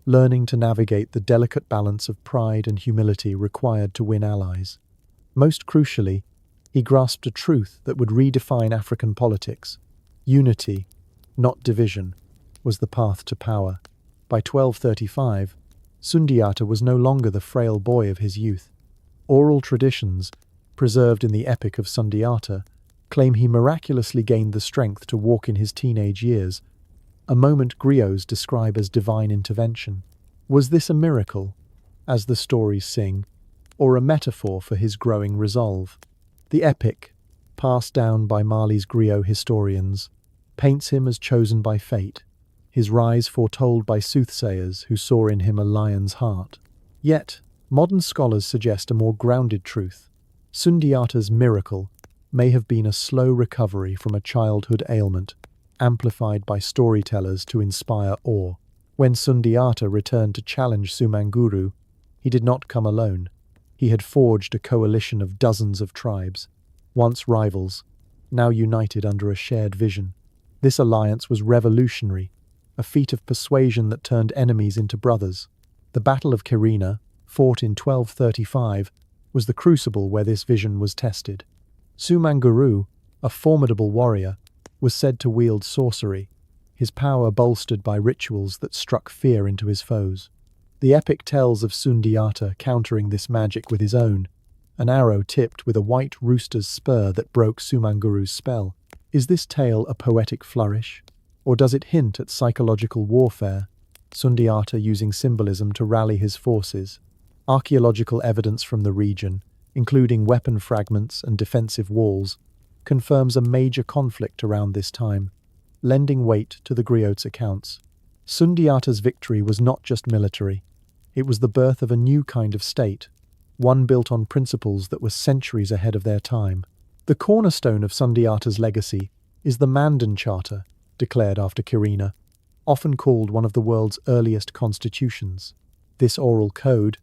learning to navigate the delicate balance of pride and humility required to win allies. Most crucially, he grasped a truth that would redefine African politics. Unity, not division, was the path to power. By 1235, Sundiata was no longer the frail boy of his youth. Oral traditions, preserved in the Epic of Sundiata, claim he miraculously gained the strength to walk in his teenage years, a moment griots describe as divine intervention. Was this a miracle, as the stories sing, or a metaphor for his growing resolve? The epic, passed down by Mali's griot historians, paints him as chosen by fate, his rise foretold by soothsayers who saw in him a lion's heart. Yet, modern scholars suggest a more grounded truth. Sundiata's miracle may have been a slow recovery from a childhood ailment, amplified by storytellers to inspire awe. When Sundiata returned to challenge Sumanguru, he did not come alone. He had forged a coalition of dozens of tribes, once rivals, now united under a shared vision. This alliance was revolutionary, a feat of persuasion that turned enemies into brothers. The Battle of Kirina, fought in 1235, was the crucible where this vision was tested. Sumanguru, a formidable warrior, was said to wield sorcery, his power bolstered by rituals that struck fear into his foes. The epic tells of Sundiata countering this magic with his own, an arrow tipped with a white rooster's spur that broke Sumanguru's spell. Is this tale a poetic flourish, or does it hint at psychological warfare, Sundiata using symbolism to rally his forces? Archaeological evidence from the region, including weapon fragments and defensive walls, confirms a major conflict around this time, lending weight to the griot's accounts. Sundiata's victory was not just military. It was the birth of a new kind of state, one built on principles that were centuries ahead of their time. The cornerstone of Sundiata's legacy is the Mandan Charter, declared after Kirina, often called one of the world's earliest constitutions. This oral code,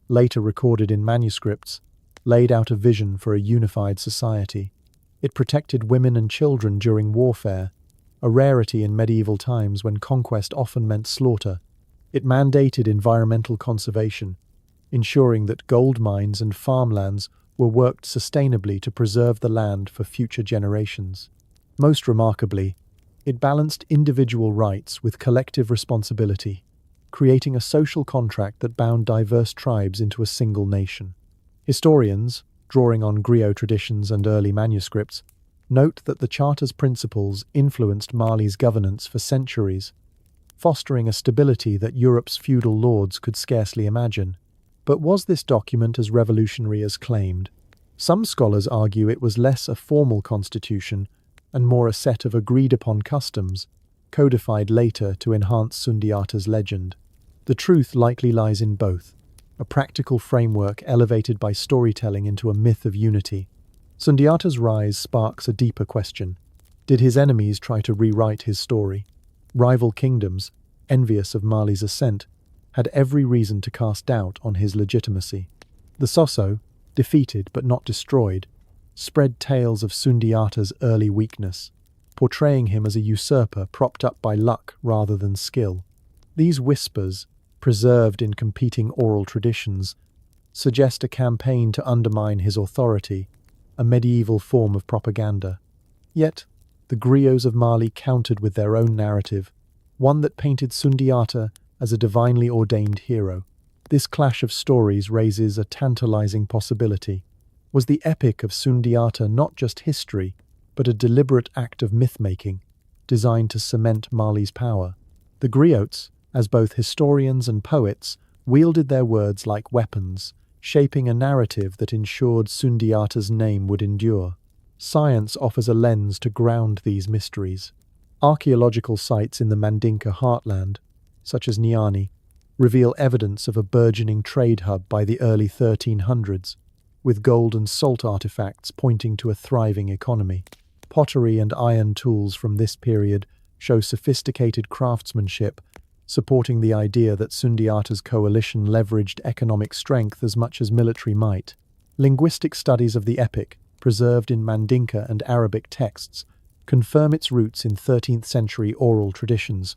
later recorded in manuscripts, laid out a vision for a unified society. It protected women and children during warfare, a rarity in medieval times when conquest often meant slaughter. It mandated environmental conservation, ensuring that gold mines and farmlands were worked sustainably to preserve the land for future generations. Most remarkably, it balanced individual rights with collective responsibility, creating a social contract that bound diverse tribes into a single nation. Historians, drawing on griot traditions and early manuscripts, note that the Charter's principles influenced Mali's governance for centuries, fostering a stability that Europe's feudal lords could scarcely imagine. But was this document as revolutionary as claimed? Some scholars argue it was less a formal constitution and more a set of agreed-upon customs, codified later to enhance Sundiata's legend. The truth likely lies in both, a practical framework elevated by storytelling into a myth of unity. Sundiata's rise sparks a deeper question. Did his enemies try to rewrite his story? Rival kingdoms, envious of Mali's ascent, had every reason to cast doubt on his legitimacy. The Soso, defeated but not destroyed, spread tales of Sundiata's early weakness, portraying him as a usurper propped up by luck rather than skill. These whispers, preserved in competing oral traditions, suggest a campaign to undermine his authority, a medieval form of propaganda. Yet, the griots of Mali countered with their own narrative, one that painted Sundiata as a divinely ordained hero. This clash of stories raises a tantalizing possibility. Was the epic of Sundiata not just history, but a deliberate act of myth-making, designed to cement Mali's power? The griots, as both historians and poets, wielded their words like weapons, shaping a narrative that ensured Sundiata's name would endure. Science offers a lens to ground these mysteries. Archaeological sites in the Mandinka heartland, such as Niani, reveal evidence of a burgeoning trade hub by the early 1300s, with gold and salt artifacts pointing to a thriving economy. Pottery and iron tools from this period show sophisticated craftsmanship, supporting the idea that Sundiata's coalition leveraged economic strength as much as military might. Linguistic studies of the epic, preserved in Mandinka and Arabic texts, confirm its roots in 13th century oral traditions,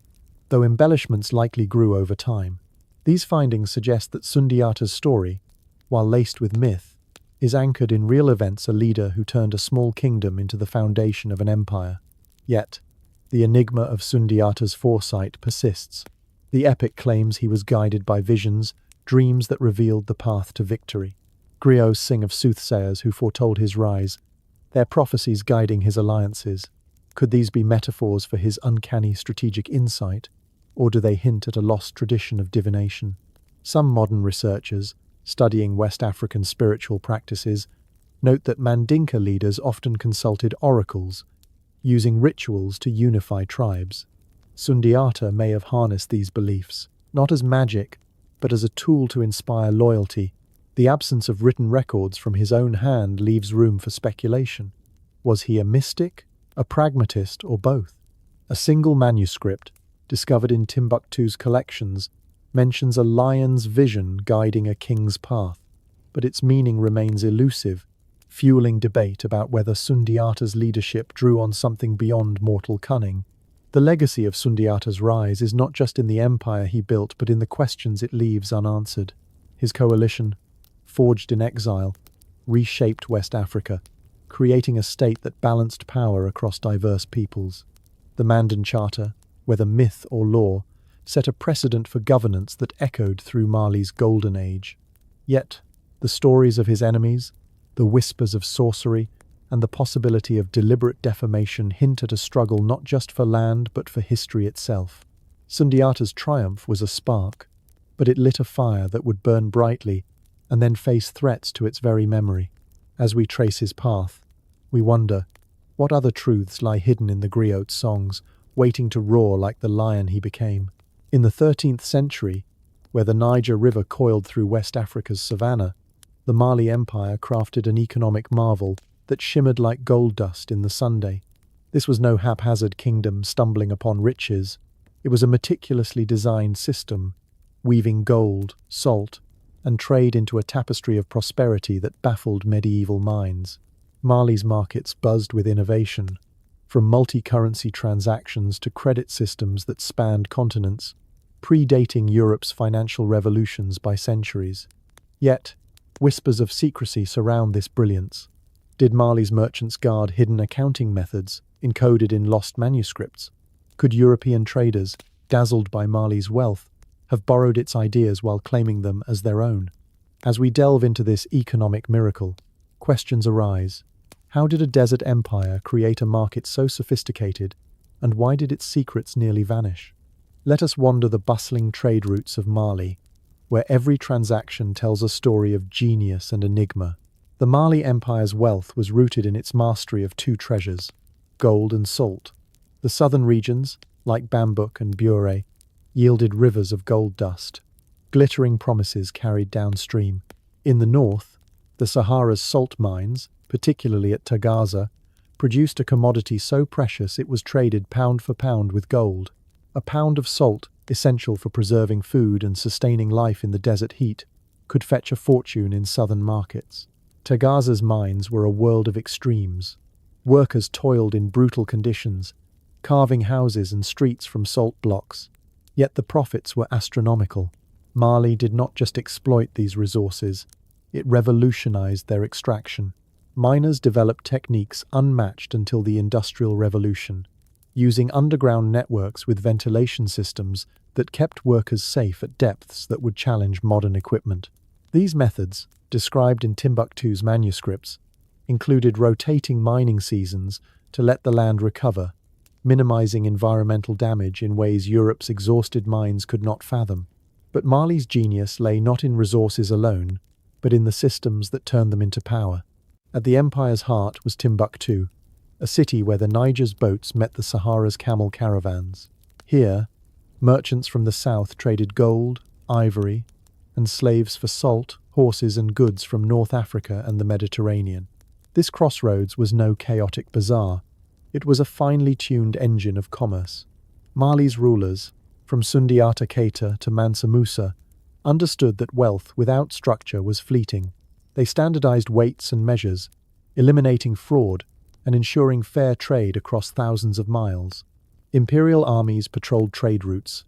though embellishments likely grew over time. These findings suggest that Sundiata's story, while laced with myth, is anchored in real events, a leader who turned a small kingdom into the foundation of an empire. Yet, the enigma of Sundiata's foresight persists. The epic claims he was guided by visions, dreams that revealed the path to victory. Griots sing of soothsayers who foretold his rise, their prophecies guiding his alliances. Could these be metaphors for his uncanny strategic insight, or do they hint at a lost tradition of divination? Some modern researchers, studying West African spiritual practices, note that Mandinka leaders often consulted oracles, using rituals to unify tribes. Sundiata may have harnessed these beliefs, not as magic, but as a tool to inspire loyalty. The absence of written records from his own hand leaves room for speculation. Was he a mystic, a pragmatist, or both? A single manuscript, discovered in Timbuktu's collections, mentions a lion's vision guiding a king's path, but its meaning remains elusive, fueling debate about whether Sundiata's leadership drew on something beyond mortal cunning. The legacy of Sundiata's rise is not just in the empire he built, but in the questions it leaves unanswered. His coalition, forged in exile, reshaped West Africa, creating a state that balanced power across diverse peoples. The Mandan Charter, whether myth or law, set a precedent for governance that echoed through Mali's golden age. Yet, the stories of his enemies, the whispers of sorcery, and the possibility of deliberate defamation hint at a struggle not just for land but for history itself. Sundiata's triumph was a spark, but it lit a fire that would burn brightly and then face threats to its very memory. As we trace his path, we wonder, what other truths lie hidden in the griot's songs, waiting to roar like the lion he became? In the 13th century, where the Niger River coiled through West Africa's savanna, the Mali Empire crafted an economic marvel that shimmered like gold dust in the sunday. This was no haphazard kingdom stumbling upon riches. It was a meticulously designed system, weaving gold, salt, and trade into a tapestry of prosperity that baffled medieval minds. Mali's markets buzzed with innovation, from multi-currency transactions to credit systems that spanned continents, predating Europe's financial revolutions by centuries. Yet, whispers of secrecy surround this brilliance. Did Mali's merchants guard hidden accounting methods encoded in lost manuscripts? Could European traders, dazzled by Mali's wealth, have borrowed its ideas while claiming them as their own? As we delve into this economic miracle, questions arise. How did a desert empire create a market so sophisticated, and why did its secrets nearly vanish? Let us wander the bustling trade routes of Mali, where every transaction tells a story of genius and enigma. The Mali Empire's wealth was rooted in its mastery of two treasures, gold and salt. The southern regions, like Bambouk and Bure, yielded rivers of gold dust, glittering promises carried downstream. In the north, the Sahara's salt mines, particularly at Tagaza, produced a commodity so precious it was traded pound for pound with gold. A pound of salt, essential for preserving food and sustaining life in the desert heat, could fetch a fortune in southern markets. Tagaza's mines were a world of extremes. Workers toiled in brutal conditions, carving houses and streets from salt blocks. Yet the profits were astronomical. Mali did not just exploit these resources, it revolutionized their extraction. Miners developed techniques unmatched until the Industrial Revolution, using underground networks with ventilation systems that kept workers safe at depths that would challenge modern equipment. These methods, described in Timbuktu's manuscripts, included rotating mining seasons to let the land recover, minimizing environmental damage in ways Europe's exhausted mines could not fathom. But Mali's genius lay not in resources alone, but in the systems that turned them into power. At the empire's heart was Timbuktu, a city where the Niger's boats met the Sahara's camel caravans. Here, merchants from the south traded gold, ivory, and slaves for salt, horses, and goods from North Africa and the Mediterranean. This crossroads was no chaotic bazaar. It was a finely tuned engine of commerce. Mali's rulers, from Sundiata Keita to Mansa Musa, understood that wealth without structure was fleeting. They standardized weights and measures, eliminating fraud and ensuring fair trade across thousands of miles. Imperial armies patrolled trade routes,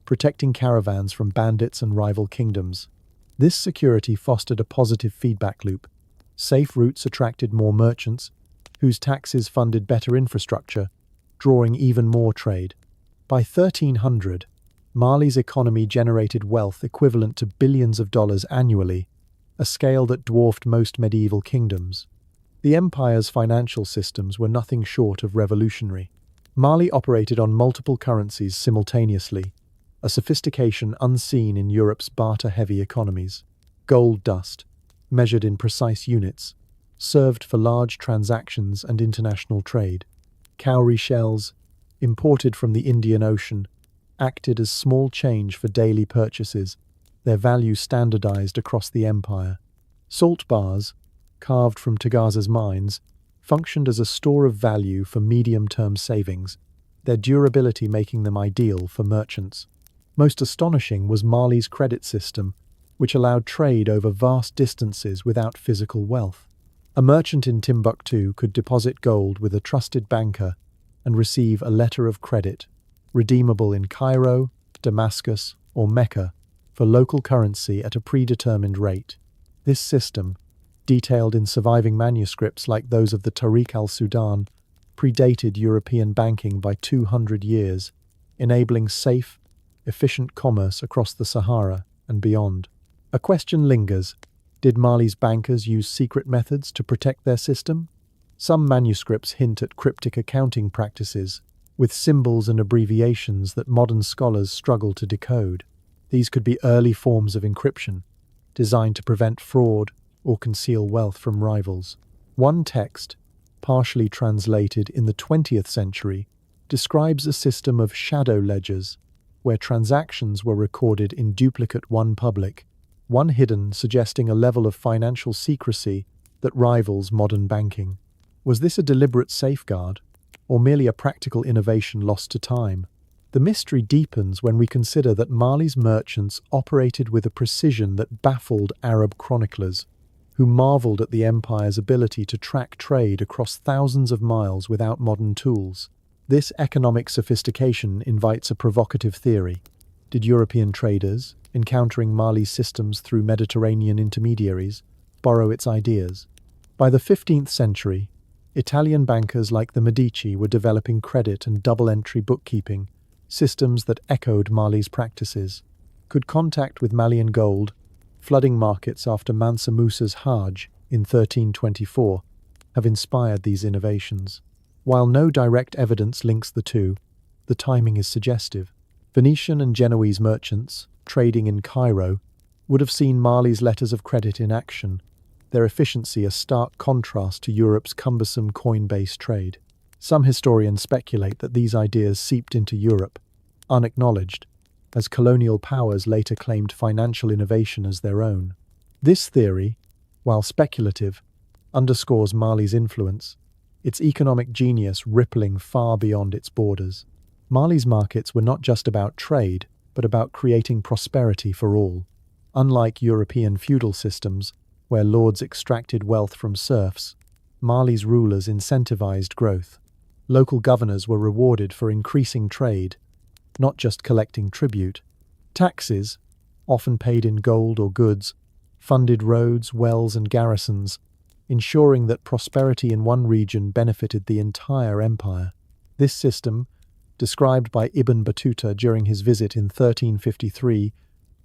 protecting caravans from bandits and rival kingdoms. This security fostered a positive feedback loop. Safe routes attracted more merchants, whose taxes funded better infrastructure, drawing even more trade. By 1300, Mali's economy generated wealth equivalent to billions of dollars annually, a scale that dwarfed most medieval kingdoms. The empire's financial systems were nothing short of revolutionary. Mali operated on multiple currencies simultaneously, a sophistication unseen in Europe's barter-heavy economies. Gold dust, measured in precise units, served for large transactions and international trade. Cowrie shells, imported from the Indian Ocean, acted as small change for daily purchases, their value standardized across the empire. Salt bars, carved from Tagaza's mines, functioned as a store of value for medium-term savings, their durability making them ideal for merchants. Most astonishing was Mali's credit system, which allowed trade over vast distances without physical wealth. A merchant in Timbuktu could deposit gold with a trusted banker and receive a letter of credit, redeemable in Cairo, Damascus, or Mecca, for local currency at a predetermined rate. This system, detailed in surviving manuscripts like those of the Tariq al-Sudan, predated European banking by 200 years, enabling safe, efficient commerce across the Sahara and beyond. A question lingers: did Mali's bankers use secret methods to protect their system? Some manuscripts hint at cryptic accounting practices, with symbols and abbreviations that modern scholars struggle to decode. These could be early forms of encryption, designed to prevent fraud or conceal wealth from rivals. One text, partially translated in the 20th century, describes a system of shadow ledgers, where transactions were recorded in duplicate, one public, one hidden, suggesting a level of financial secrecy that rivals modern banking. Was this a deliberate safeguard, or merely a practical innovation lost to time? The mystery deepens when we consider that Mali's merchants operated with a precision that baffled Arab chroniclers, who marveled at the empire's ability to track trade across thousands of miles without modern tools. This economic sophistication invites a provocative theory. Did European traders, encountering Mali's systems through Mediterranean intermediaries, borrow its ideas? By the 15th century, Italian bankers like the Medici were developing credit and double-entry bookkeeping, systems that echoed Mali's practices. Could contact with Malian gold, flooding markets after Mansa Musa's Hajj in 1324, have inspired these innovations? While no direct evidence links the two, the timing is suggestive. Venetian and Genoese merchants, trading in Cairo, would have seen Mali's letters of credit in action, their efficiency a stark contrast to Europe's cumbersome coin-based trade. Some historians speculate that these ideas seeped into Europe, unacknowledged, as colonial powers later claimed financial innovation as their own. This theory, while speculative, underscores Mali's influence, its economic genius rippling far beyond its borders. Mali's markets were not just about trade, but about creating prosperity for all. Unlike European feudal systems, where lords extracted wealth from serfs, Mali's rulers incentivized growth. Local governors were rewarded for increasing trade, not just collecting tribute. Taxes, often paid in gold or goods, funded roads, wells, and garrisons, ensuring that prosperity in one region benefited the entire empire. This system, described by Ibn Battuta during his visit in 1353,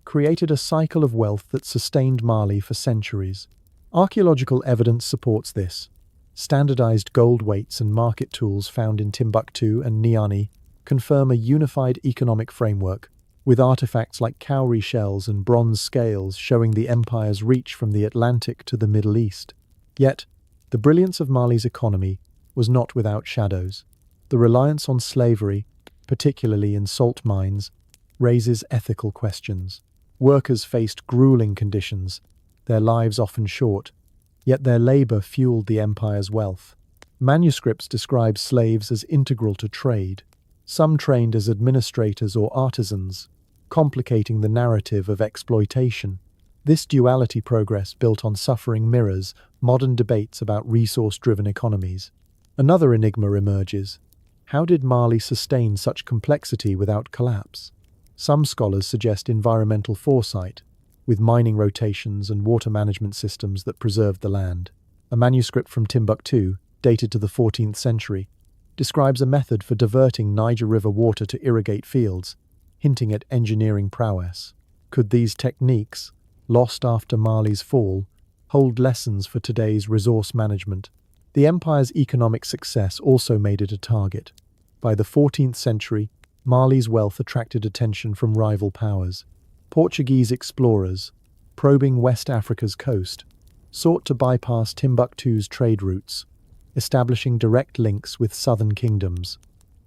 created a cycle of wealth that sustained Mali for centuries. Archaeological evidence supports this. Standardized gold weights and market tools found in Timbuktu and Niani confirm a unified economic framework, with artifacts like cowrie shells and bronze scales showing the empire's reach from the Atlantic to the Middle East. Yet, the brilliance of Mali's economy was not without shadows. The reliance on slavery, particularly in salt mines, raises ethical questions. Workers faced grueling conditions, their lives often short, yet their labor fueled the empire's wealth. Manuscripts describe slaves as integral to trade, some trained as administrators or artisans, complicating the narrative of exploitation. This duality progress built on suffering mirrors modern debates about resource-driven economies. Another enigma emerges. How did Mali sustain such complexity without collapse? Some scholars suggest environmental foresight, with mining rotations and water management systems that preserved the land. A manuscript from Timbuktu, dated to the 14th century, describes a method for diverting Niger River water to irrigate fields, hinting at engineering prowess. Could these techniques, lost after Mali's fall, hold lessons for today's resource management? The empire's economic success also made it a target. By the 14th century, Mali's wealth attracted attention from rival powers. Portuguese explorers, probing West Africa's coast, sought to bypass Timbuktu's trade routes, establishing direct links with southern kingdoms.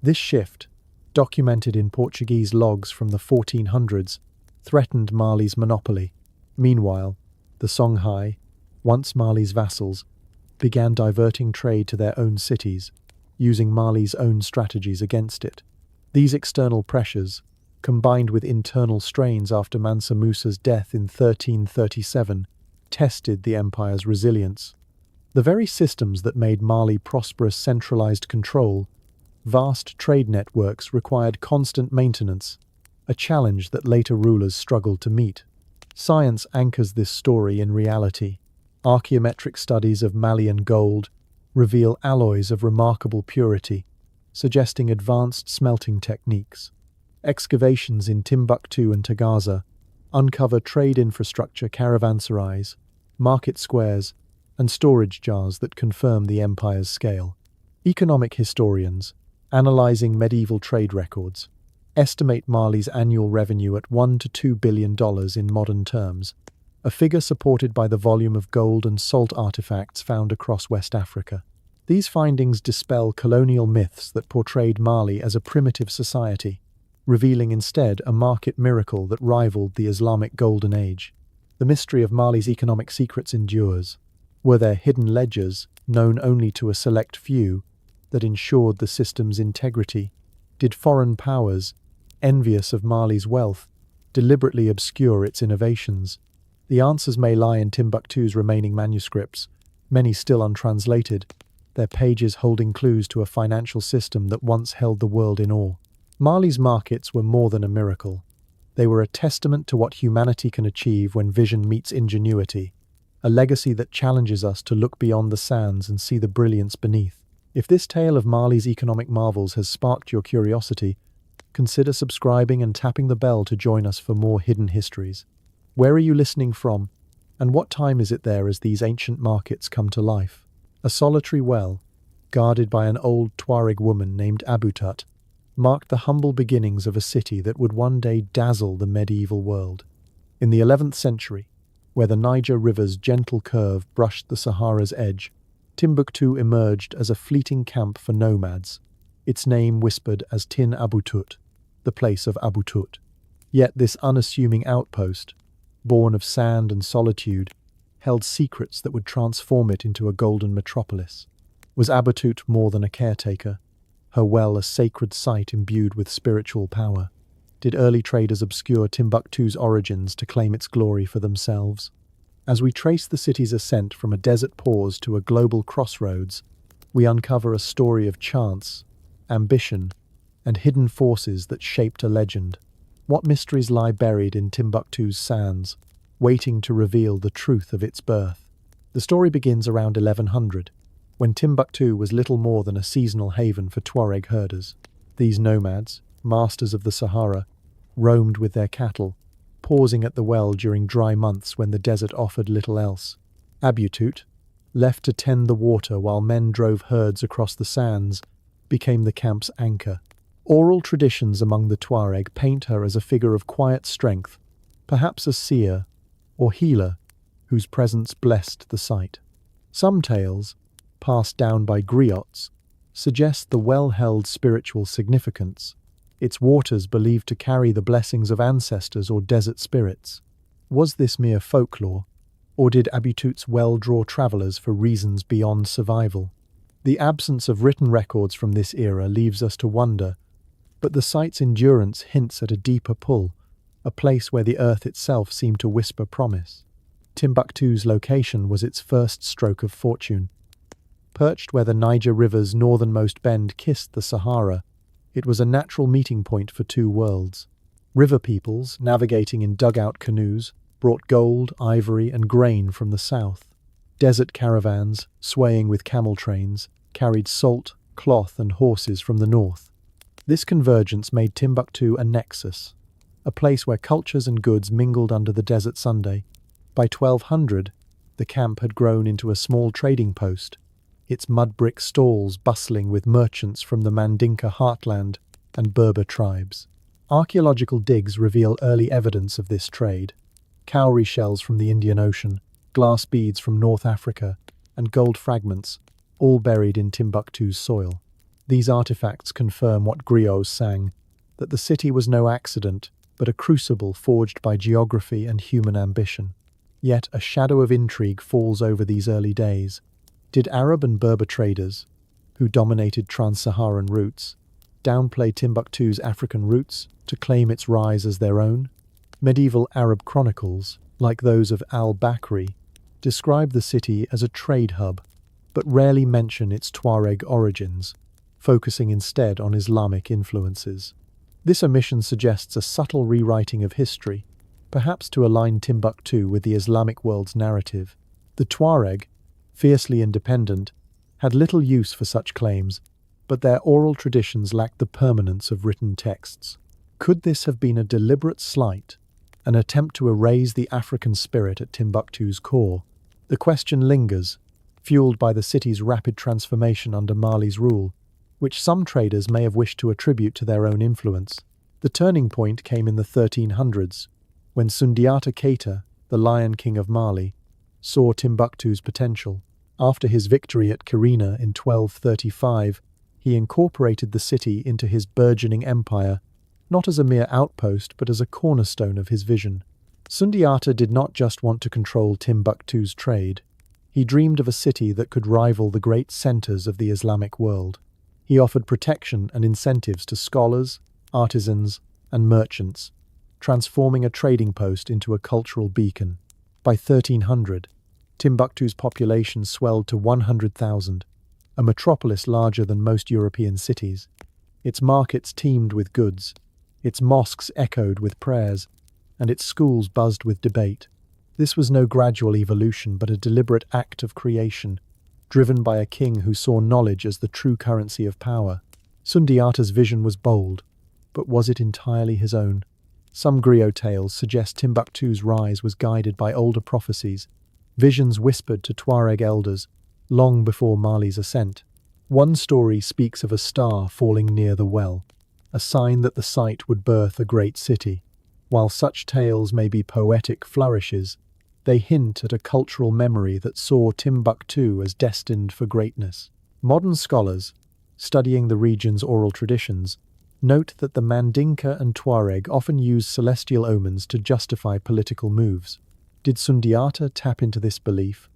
This shift, documented in Portuguese logs from the 1400s, threatened Mali's monopoly. Meanwhile, the Songhai, once Mali's vassals, began diverting trade to their own cities. using Mali's own strategies against it. These external pressures, combined with internal strains after Mansa Musa's death in 1337, tested the empire's resilience. The very systems that made Mali prosperous centralized control, vast trade networks required constant maintenance, a challenge that later rulers struggled to meet. Science anchors this story in reality. Archaeometric studies of Malian gold reveal alloys of remarkable purity, suggesting advanced smelting techniques. Excavations in Timbuktu and Tagaza uncover trade infrastructure, caravanserais, market squares, and storage jars that confirm the empire's scale. Economic historians, analyzing medieval trade records, estimate Mali's annual revenue at $1 to $2 billion in modern terms, a figure supported by the volume of gold and salt artifacts found across West Africa. These findings dispel colonial myths that portrayed Mali as a primitive society, revealing instead a market miracle that rivaled the Islamic Golden Age. The mystery of Mali's economic secrets endures. Were there hidden ledgers, known only to a select few, that ensured the system's integrity? Did foreign powers, envious of Mali's wealth, deliberately obscure its innovations? The answers may lie in Timbuktu's remaining manuscripts, many still untranslated, their pages holding clues to a financial system that once held the world in awe. Mali's markets were more than a miracle. They were a testament to what humanity can achieve when vision meets ingenuity, a legacy that challenges us to look beyond the sands and see the brilliance beneath. If this tale of Mali's economic marvels has sparked your curiosity, consider subscribing and tapping the bell to join us for more hidden histories. Where are you listening from, and what time is it there as these ancient markets come to life? A solitary well, guarded by an old Tuareg woman named Abutut, marked the humble beginnings of a city that would one day dazzle the medieval world. In the 11th century, where the Niger River's gentle curve brushed the Sahara's edge, Timbuktu emerged as a fleeting camp for nomads, its name whispered as Tin Abutut, the place of Abutut. Yet this unassuming outpost, born of sand and solitude, held secrets that would transform it into a golden metropolis. Was Abutut more than a caretaker, her well a sacred site imbued with spiritual power? Did early traders obscure Timbuktu's origins to claim its glory for themselves? As we trace the city's ascent from a desert pause to a global crossroads, we uncover a story of chance, ambition, and hidden forces that shaped a legend. What mysteries lie buried in Timbuktu's sands, waiting to reveal the truth of its birth? The story begins around 1100, when Timbuktu was little more than a seasonal haven for Tuareg herders. These nomads, masters of the Sahara, roamed with their cattle, pausing at the well during dry months when the desert offered little else. Abutut, left to tend the water while men drove herds across the sands, became the camp's anchor. Oral traditions among the Tuareg paint her as a figure of quiet strength, perhaps a seer or healer whose presence blessed the site. Some tales, passed down by griots, suggest the well-held spiritual significance, its waters believed to carry the blessings of ancestors or desert spirits. Was this mere folklore, or did Abutut's well draw travelers for reasons beyond survival? The absence of written records from this era leaves us to wonder, but the site's endurance hints at a deeper pull, a place where the earth itself seemed to whisper promise. Timbuktu's location was its first stroke of fortune. Perched where the Niger River's northernmost bend kissed the Sahara, it was a natural meeting point for two worlds. River peoples, navigating in dugout canoes, brought gold, ivory, and grain from the south. Desert caravans, swaying with camel trains, carried salt, cloth, and horses from the north. This convergence made Timbuktu a nexus, a place where cultures and goods mingled under the desert Sunday. By 1200, the camp had grown into a small trading post, its mud brick stalls bustling with merchants from the Mandinka heartland and Berber tribes. Archaeological digs reveal early evidence of this trade. Cowrie shells from the Indian Ocean, glass beads from North Africa, and gold fragments, all buried in Timbuktu's soil. These artifacts confirm what griots sang, that the city was no accident, but a crucible forged by geography and human ambition. Yet a shadow of intrigue falls over these early days. Did Arab and Berber traders, who dominated trans-Saharan routes, downplay Timbuktu's African roots to claim its rise as their own. Medieval Arab chronicles, like those of al-Bakri, describe the city as a trade hub, but rarely mention its Tuareg origins, focusing instead on Islamic influences. This omission suggests a subtle rewriting of history, perhaps to align Timbuktu with the Islamic world's narrative. The Tuareg, fiercely independent, had little use for such claims, but their oral traditions lacked the permanence of written texts. Could this have been a deliberate slight, an attempt to erase the African spirit at Timbuktu's core? The question lingers, fueled by the city's rapid transformation under Mali's rule, which some traders may have wished to attribute to their own influence. The turning point came in the 1300s, when Sundiata Keita, the Lion King of Mali, saw Timbuktu's potential. After his victory at Kirina in 1235, he incorporated the city into his burgeoning empire, not as a mere outpost but as a cornerstone of his vision. Sundiata did not just want to control Timbuktu's trade. He dreamed of a city that could rival the great centers of the Islamic world. He offered protection and incentives to scholars, artisans, and merchants, transforming a trading post into a cultural beacon. By 1300, Timbuktu's population swelled to 100,000, a metropolis larger than most European cities. Its markets teemed with goods, its mosques echoed with prayers, and its schools buzzed with debate. This was no gradual evolution, but a deliberate act of creation, driven by a king who saw knowledge as the true currency of power. Sundiata's vision was bold, but was it entirely his own? Some griot tales suggest Timbuktu's rise was guided by older prophecies, visions whispered to Tuareg elders long before Mali's ascent. One story speaks of a star falling near the well, a sign that the site would birth a great city. While such tales may be poetic flourishes, they hint at a cultural memory that saw Timbuktu as destined for greatness. Modern scholars, studying the region's oral traditions, note that the Mandinka and Tuareg often use celestial omens to justify political moves. Did Sundiata tap into this belief,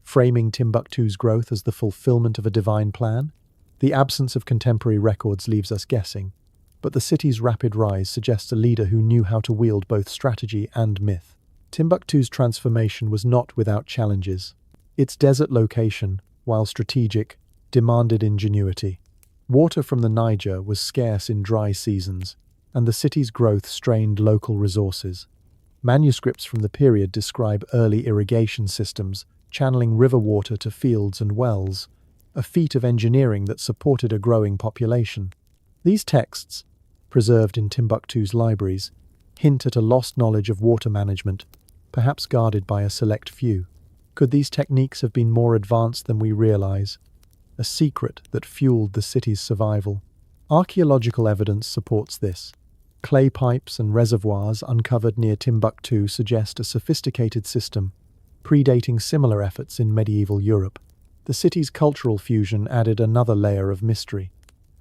framing Timbuktu's growth as the fulfillment of a divine plan? The absence of contemporary records leaves us guessing, but the city's rapid rise suggests a leader who knew how to wield both strategy and myth. Timbuktu's transformation was not without challenges. Its desert location, while strategic, demanded ingenuity. Water from the Niger was scarce in dry seasons, and the city's growth strained local resources. Manuscripts from the period describe early irrigation systems, channeling river water to fields and wells, a feat of engineering that supported a growing population. These texts, preserved in Timbuktu's libraries, hint at a lost knowledge of water management, perhaps guarded by a select few. Could these techniques have been more advanced than we realize? A secret that fueled the city's survival. Archaeological evidence supports this. Clay pipes and reservoirs uncovered near Timbuktu suggest a sophisticated system, predating similar efforts in medieval Europe. The city's cultural fusion added another layer of mystery.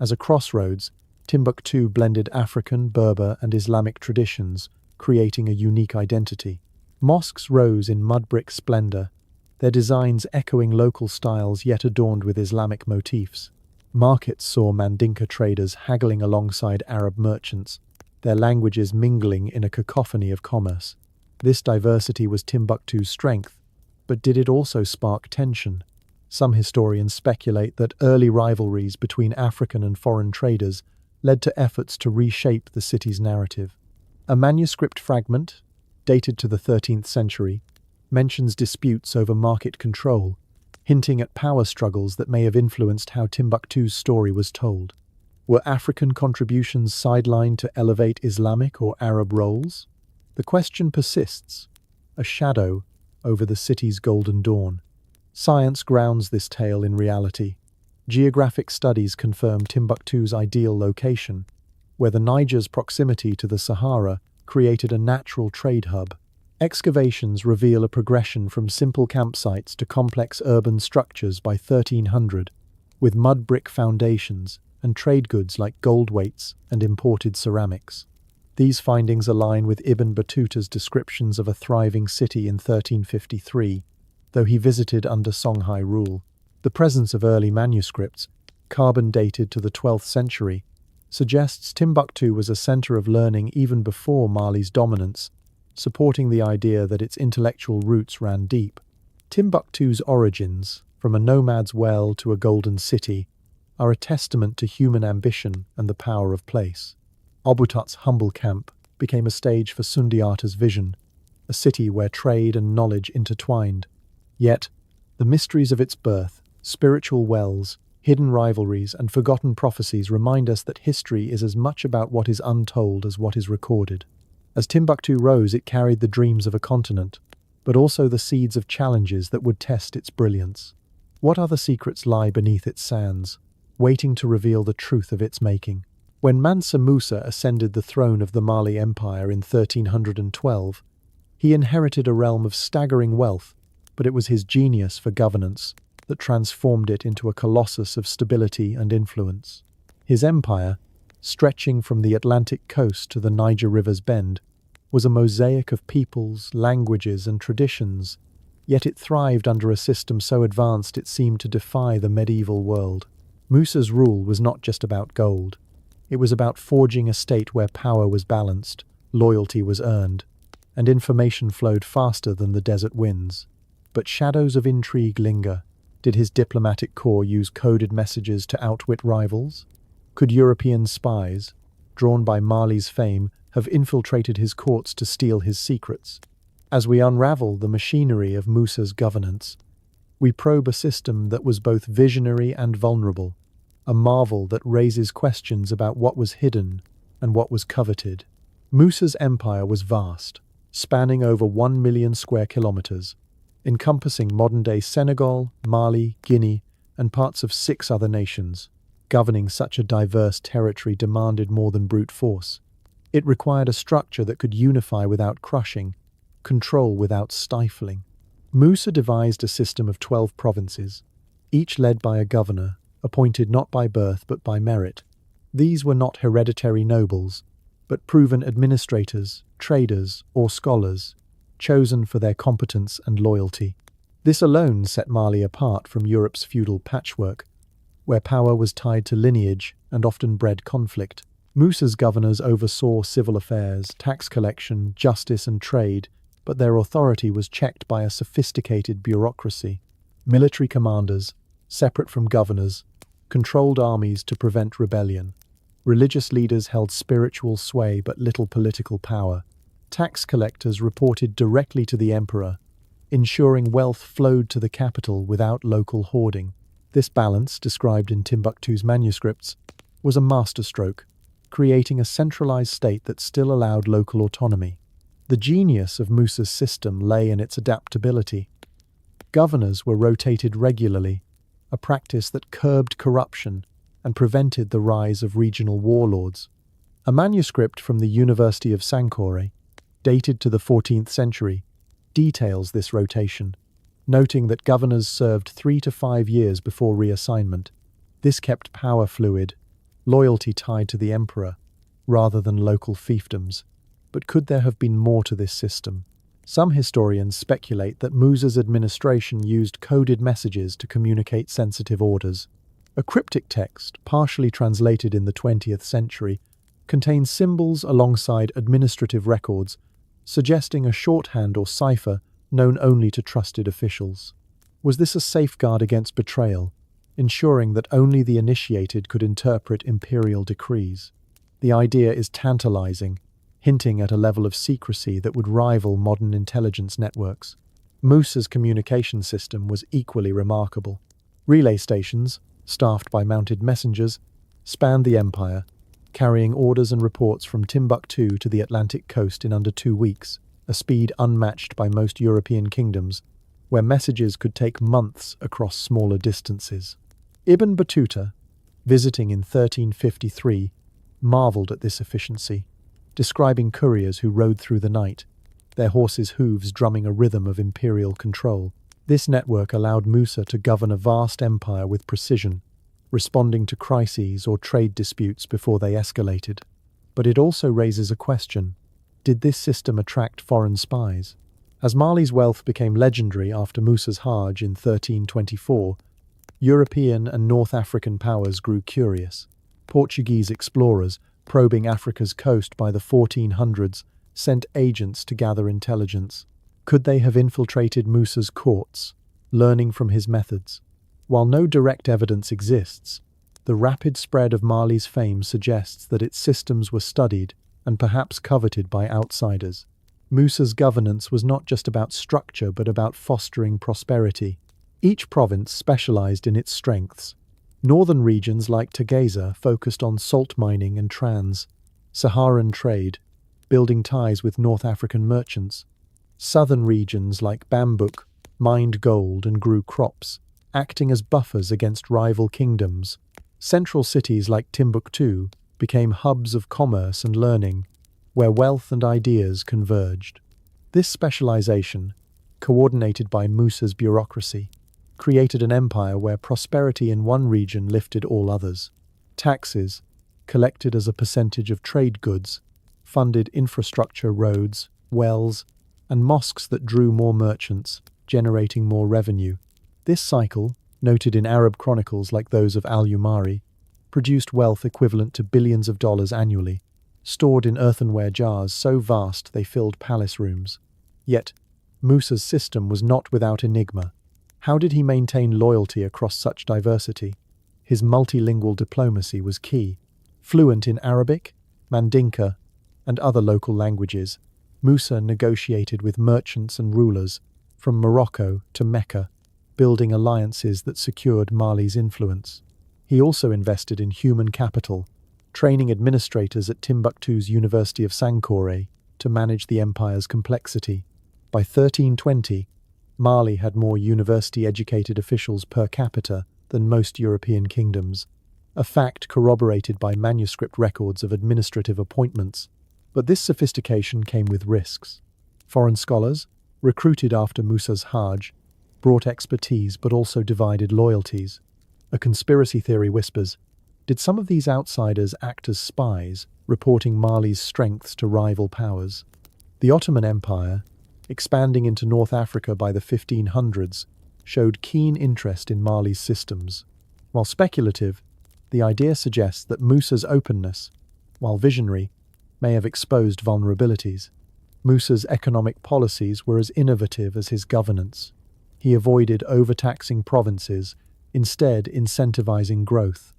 As a crossroads, Timbuktu blended African, Berber, and Islamic traditions, creating a unique identity. Mosques rose in mud brick splendor, their designs echoing local styles yet adorned with Islamic motifs. Markets saw Mandinka traders haggling alongside Arab merchants, their languages mingling in a cacophony of commerce. This diversity was Timbuktu's strength, but did it also spark tension? Some historians speculate that early rivalries between African and foreign traders led to efforts to reshape the city's narrative. A manuscript fragment, dated to the 13th century, mentions disputes over market control, hinting at power struggles that may have influenced how Timbuktu's story was told. Were African contributions sidelined to elevate Islamic or Arab roles? The question persists, a shadow over the city's golden dawn. Science grounds this tale in reality. Geographic studies confirm Timbuktu's ideal location, where the Niger's proximity to the Sahara created a natural trade hub. Excavations reveal a progression from simple campsites to complex urban structures by 1300, with mud brick foundations and trade goods like gold weights and imported ceramics. These findings align with Ibn Battuta's descriptions of a thriving city in 1353, though he visited under Songhai rule. The presence of early manuscripts, carbon dated to the 12th century, suggests Timbuktu was a center of learning even before Mali's dominance, supporting the idea that its intellectual roots ran deep. Timbuktu's origins, from a nomad's well to a golden city, are a testament to human ambition and the power of place. Obutut's humble camp became a stage for Sundiata's vision, a city where trade and knowledge intertwined. Yet, the mysteries of its birth, spiritual wells, hidden rivalries, and forgotten prophecies remind us that history is as much about what is untold as what is recorded. As Timbuktu rose, it carried the dreams of a continent, but also the seeds of challenges that would test its brilliance. What other secrets lie beneath its sands, waiting to reveal the truth of its making? When Mansa Musa ascended the throne of the Mali Empire in 1312, he inherited a realm of staggering wealth, but it was his genius for governance that transformed it into a colossus of stability and influence. His empire, stretching from the Atlantic coast to the Niger River's bend, was a mosaic of peoples, languages, and traditions, yet it thrived under a system so advanced it seemed to defy the medieval world. Musa's rule was not just about gold. It was about forging a state where power was balanced, loyalty was earned, and information flowed faster than the desert winds. But shadows of intrigue linger. Did his diplomatic corps use coded messages to outwit rivals? Could European spies, drawn by Mali's fame, have infiltrated his courts to steal his secrets? As we unravel the machinery of Musa's governance, we probe a system that was both visionary and vulnerable, a marvel that raises questions about what was hidden and what was coveted. Musa's empire was vast, spanning over 1 million square kilometers, encompassing modern-day Senegal, Mali, Guinea, and parts of 6 other nations. Governing such a diverse territory demanded more than brute force. It required a structure that could unify without crushing, control without stifling. Musa devised a system of 12 provinces, each led by a governor, appointed not by birth but by merit. These were not hereditary nobles, but proven administrators, traders, or scholars, chosen for their competence and loyalty. This alone set Mali apart from Europe's feudal patchwork, where power was tied to lineage and often bred conflict. Musa's governors oversaw civil affairs, tax collection, justice, and trade, but their authority was checked by a sophisticated bureaucracy. Military commanders, separate from governors, controlled armies to prevent rebellion. Religious leaders held spiritual sway but little political power. Tax collectors reported directly to the emperor, ensuring wealth flowed to the capital without local hoarding. This balance, described in Timbuktu's manuscripts, was a masterstroke, creating a centralized state that still allowed local autonomy. The genius of Musa's system lay in its adaptability. Governors were rotated regularly, a practice that curbed corruption and prevented the rise of regional warlords. A manuscript from the University of Sankore, dated to the 14th century, details this rotation, noting that governors served 3 to 5 years before reassignment. This kept power fluid, loyalty tied to the emperor, rather than local fiefdoms. But could there have been more to this system? Some historians speculate that Musa's administration used coded messages to communicate sensitive orders. A cryptic text, partially translated in the 20th century, contains symbols alongside administrative records, suggesting a shorthand or cipher known only to trusted officials. Was this a safeguard against betrayal, ensuring that only the initiated could interpret imperial decrees? The idea is tantalizing, hinting at a level of secrecy that would rival modern intelligence networks. Musa's communication system was equally remarkable. Relay stations, staffed by mounted messengers, spanned the empire, carrying orders and reports from Timbuktu to the Atlantic coast in under 2 weeks, a speed unmatched by most European kingdoms, where messages could take months across smaller distances. Ibn Battuta, visiting in 1353, marveled at this efficiency, describing couriers who rode through the night, their horses' hooves drumming a rhythm of imperial control. This network allowed Musa to govern a vast empire with precision, responding to crises or trade disputes before they escalated. But it also raises a question: did this system attract foreign spies? As Mali's wealth became legendary after Musa's Hajj in 1324, European and North African powers grew curious. Portuguese explorers, probing Africa's coast by the 1400s, sent agents to gather intelligence. Could they have infiltrated Musa's courts, learning from his methods? While no direct evidence exists, the rapid spread of Mali's fame suggests that its systems were studied and perhaps coveted by outsiders. Musa's governance was not just about structure but about fostering prosperity. Each province specialized in its strengths. Northern regions like Tegeza focused on salt mining and trans-Saharan trade, building ties with North African merchants. Southern regions like Bambuk mined gold and grew crops, acting as buffers against rival kingdoms. Central cities like Timbuktu became hubs of commerce and learning, where wealth and ideas converged. This specialization, coordinated by Musa's bureaucracy, created an empire where prosperity in one region lifted all others. Taxes, collected as a percentage of trade goods, funded infrastructure, roads, wells, and mosques that drew more merchants, generating more revenue. This cycle, noted in Arab chronicles like those of al-Umari, produced wealth equivalent to billions of dollars annually, stored in earthenware jars so vast they filled palace rooms. Yet, Musa's system was not without enigma. How did he maintain loyalty across such diversity? His multilingual diplomacy was key. Fluent in Arabic, Mandinka, and other local languages, Musa negotiated with merchants and rulers from Morocco to Mecca, building alliances that secured Mali's influence. He also invested in human capital, training administrators at Timbuktu's University of Sankore to manage the empire's complexity. By 1320, Mali had more university-educated officials per capita than most European kingdoms, a fact corroborated by manuscript records of administrative appointments. But this sophistication came with risks. Foreign scholars, recruited after Musa's Hajj, brought expertise but also divided loyalties. A conspiracy theory whispers, did some of these outsiders act as spies, reporting Mali's strengths to rival powers? The Ottoman Empire, expanding into North Africa by the 1500s, showed keen interest in Mali's systems. While speculative, the idea suggests that Musa's openness, while visionary, may have exposed vulnerabilities. Musa's economic policies were as innovative as his governance. He avoided overtaxing provinces, instead incentivizing growth.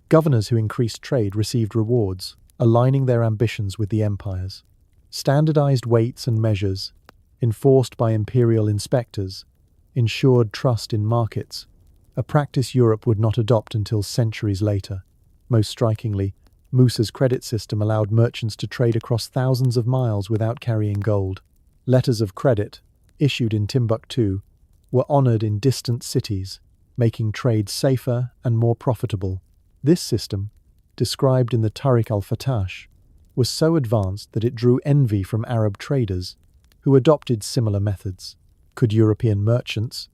Governors who increased trade received rewards, aligning their ambitions with the empire's. Standardized weights and measures, enforced by imperial inspectors, ensured trust in markets, a practice Europe would not adopt until centuries later. Most strikingly, Musa's credit system allowed merchants to trade across thousands of miles without carrying gold. Letters of credit, issued in Timbuktu, were honored in distant cities, making trade safer and more profitable. This system, described in the Tariq al-Fatash, was so advanced that it drew envy from Arab traders, who adopted similar methods. Could European merchants,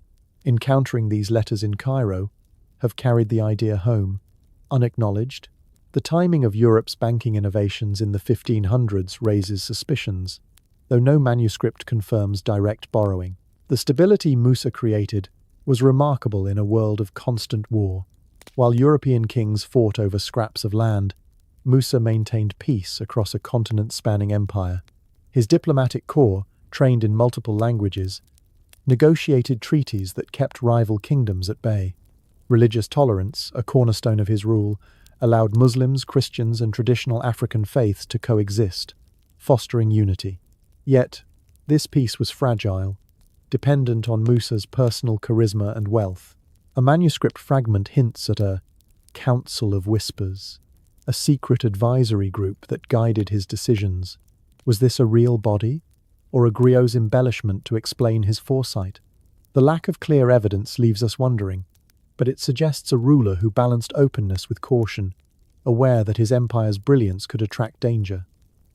encountering these letters in Cairo, have carried the idea home, unacknowledged? The timing of Europe's banking innovations in the 1500s raises suspicions, though no manuscript confirms direct borrowing. The stability Musa created was remarkable in a world of constant war. While European kings fought over scraps of land, Musa maintained peace across a continent-spanning empire. His diplomatic corps, trained in multiple languages, negotiated treaties that kept rival kingdoms at bay. Religious tolerance, a cornerstone of his rule, allowed Muslims, Christians, and traditional African faiths to coexist, fostering unity. Yet, this peace was fragile, dependent on Musa's personal charisma and wealth. A manuscript fragment hints at a council of whispers, a secret advisory group that guided his decisions. Was this a real body, or a griot's embellishment to explain his foresight? The lack of clear evidence leaves us wondering, but it suggests a ruler who balanced openness with caution, aware that his empire's brilliance could attract danger.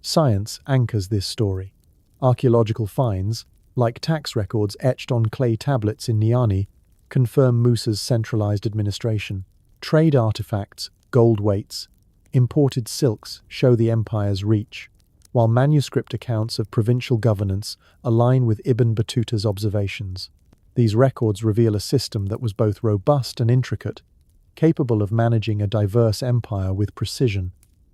Science anchors this story. Archaeological finds, like tax records etched on clay tablets in Niani, confirm Musa's centralized administration. Trade artifacts, gold weights, imported silks show the empire's reach, while manuscript accounts of provincial governance align with Ibn Battuta's observations. These records reveal a system that was both robust and intricate, capable of managing a diverse empire with precision.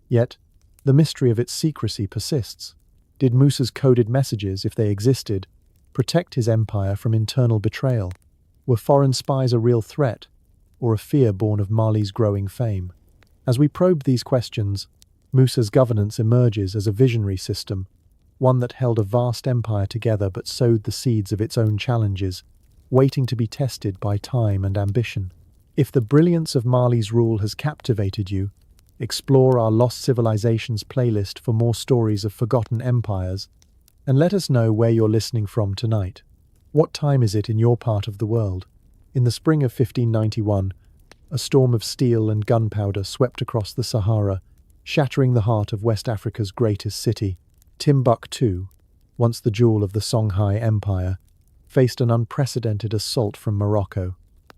Yet, the mystery of its secrecy persists. Did Musa's coded messages, if they existed, protect his empire from internal betrayal? Were foreign spies a real threat, or a fear born of Mali's growing fame? As we probe these questions, Musa's governance emerges as a visionary system, one that held a vast empire together but sowed the seeds of its own challenges, waiting to be tested by time and ambition. If the brilliance of Mali's rule has captivated you, explore our Lost Civilizations playlist for more stories of forgotten empires, and let us know where you're listening from tonight. What time is it in your part of the world? In the spring of 1591, a storm of steel and gunpowder swept across the Sahara, shattering the heart of West Africa's greatest city. Timbuktu, once the jewel of the Songhai Empire, faced an unprecedented assault from Morocco,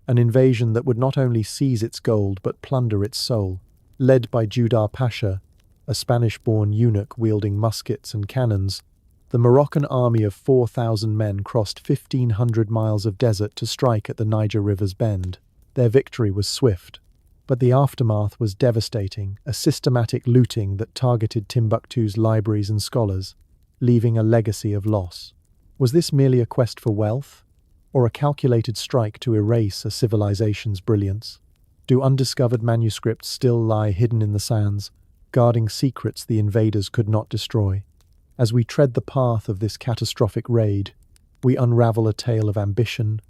an invasion that would not only seize its gold but plunder its soul. Led by Judar Pasha, a Spanish-born eunuch wielding muskets and cannons, the Moroccan army of 4,000 men crossed 1,500 miles of desert to strike at the Niger River's bend. Their victory was swift, but the aftermath was devastating, a systematic looting that targeted Timbuktu's libraries and scholars, leaving a legacy of loss. Was this merely a quest for wealth, or a calculated strike to erase a civilization's brilliance? Do undiscovered manuscripts still lie hidden in the sands, guarding secrets the invaders could not destroy? As we tread the path of this catastrophic raid, we unravel a tale of ambition,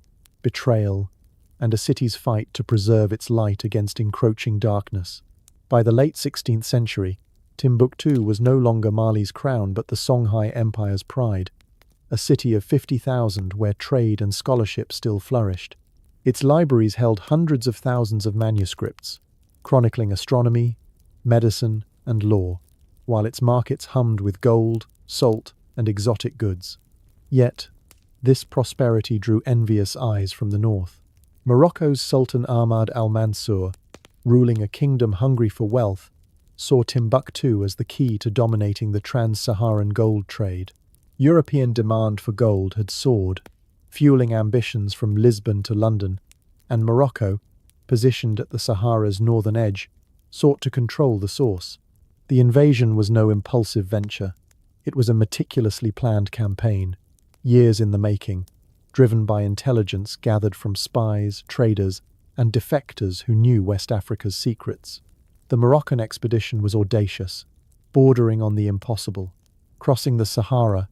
betrayal, and a city's fight to preserve its light against encroaching darkness. By the late 16th century, Timbuktu was no longer Mali's crown but the Songhai Empire's pride, a city of 50,000 where trade and scholarship still flourished. Its libraries held hundreds of thousands of manuscripts, chronicling astronomy, medicine, and law, while its markets hummed with gold, salt, and exotic goods. Yet, this prosperity drew envious eyes from the north. Morocco's Sultan Ahmad al-Mansur, ruling a kingdom hungry for wealth, saw Timbuktu as the key to dominating the trans-Saharan gold trade. European demand for gold had soared, fueling ambitions from Lisbon to London, and Morocco, positioned at the Sahara's northern edge, sought to control the source. The invasion was no impulsive venture. It was a meticulously planned campaign, years in the making, driven by intelligence gathered from spies, traders, and defectors who knew West Africa's secrets. The Moroccan expedition was audacious, bordering on the impossible. Crossing the Sahara,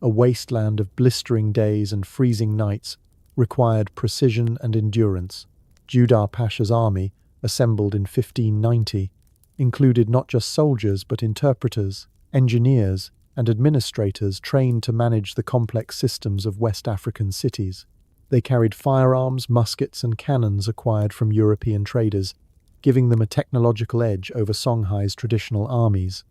a wasteland of blistering days and freezing nights, required precision and endurance. Judar Pasha's army, assembled in 1590, included not just soldiers but interpreters, engineers, and administrators trained to manage the complex systems of West African cities. They carried firearms, muskets, and cannons acquired from European traders, giving them a technological edge over Songhai's traditional armies.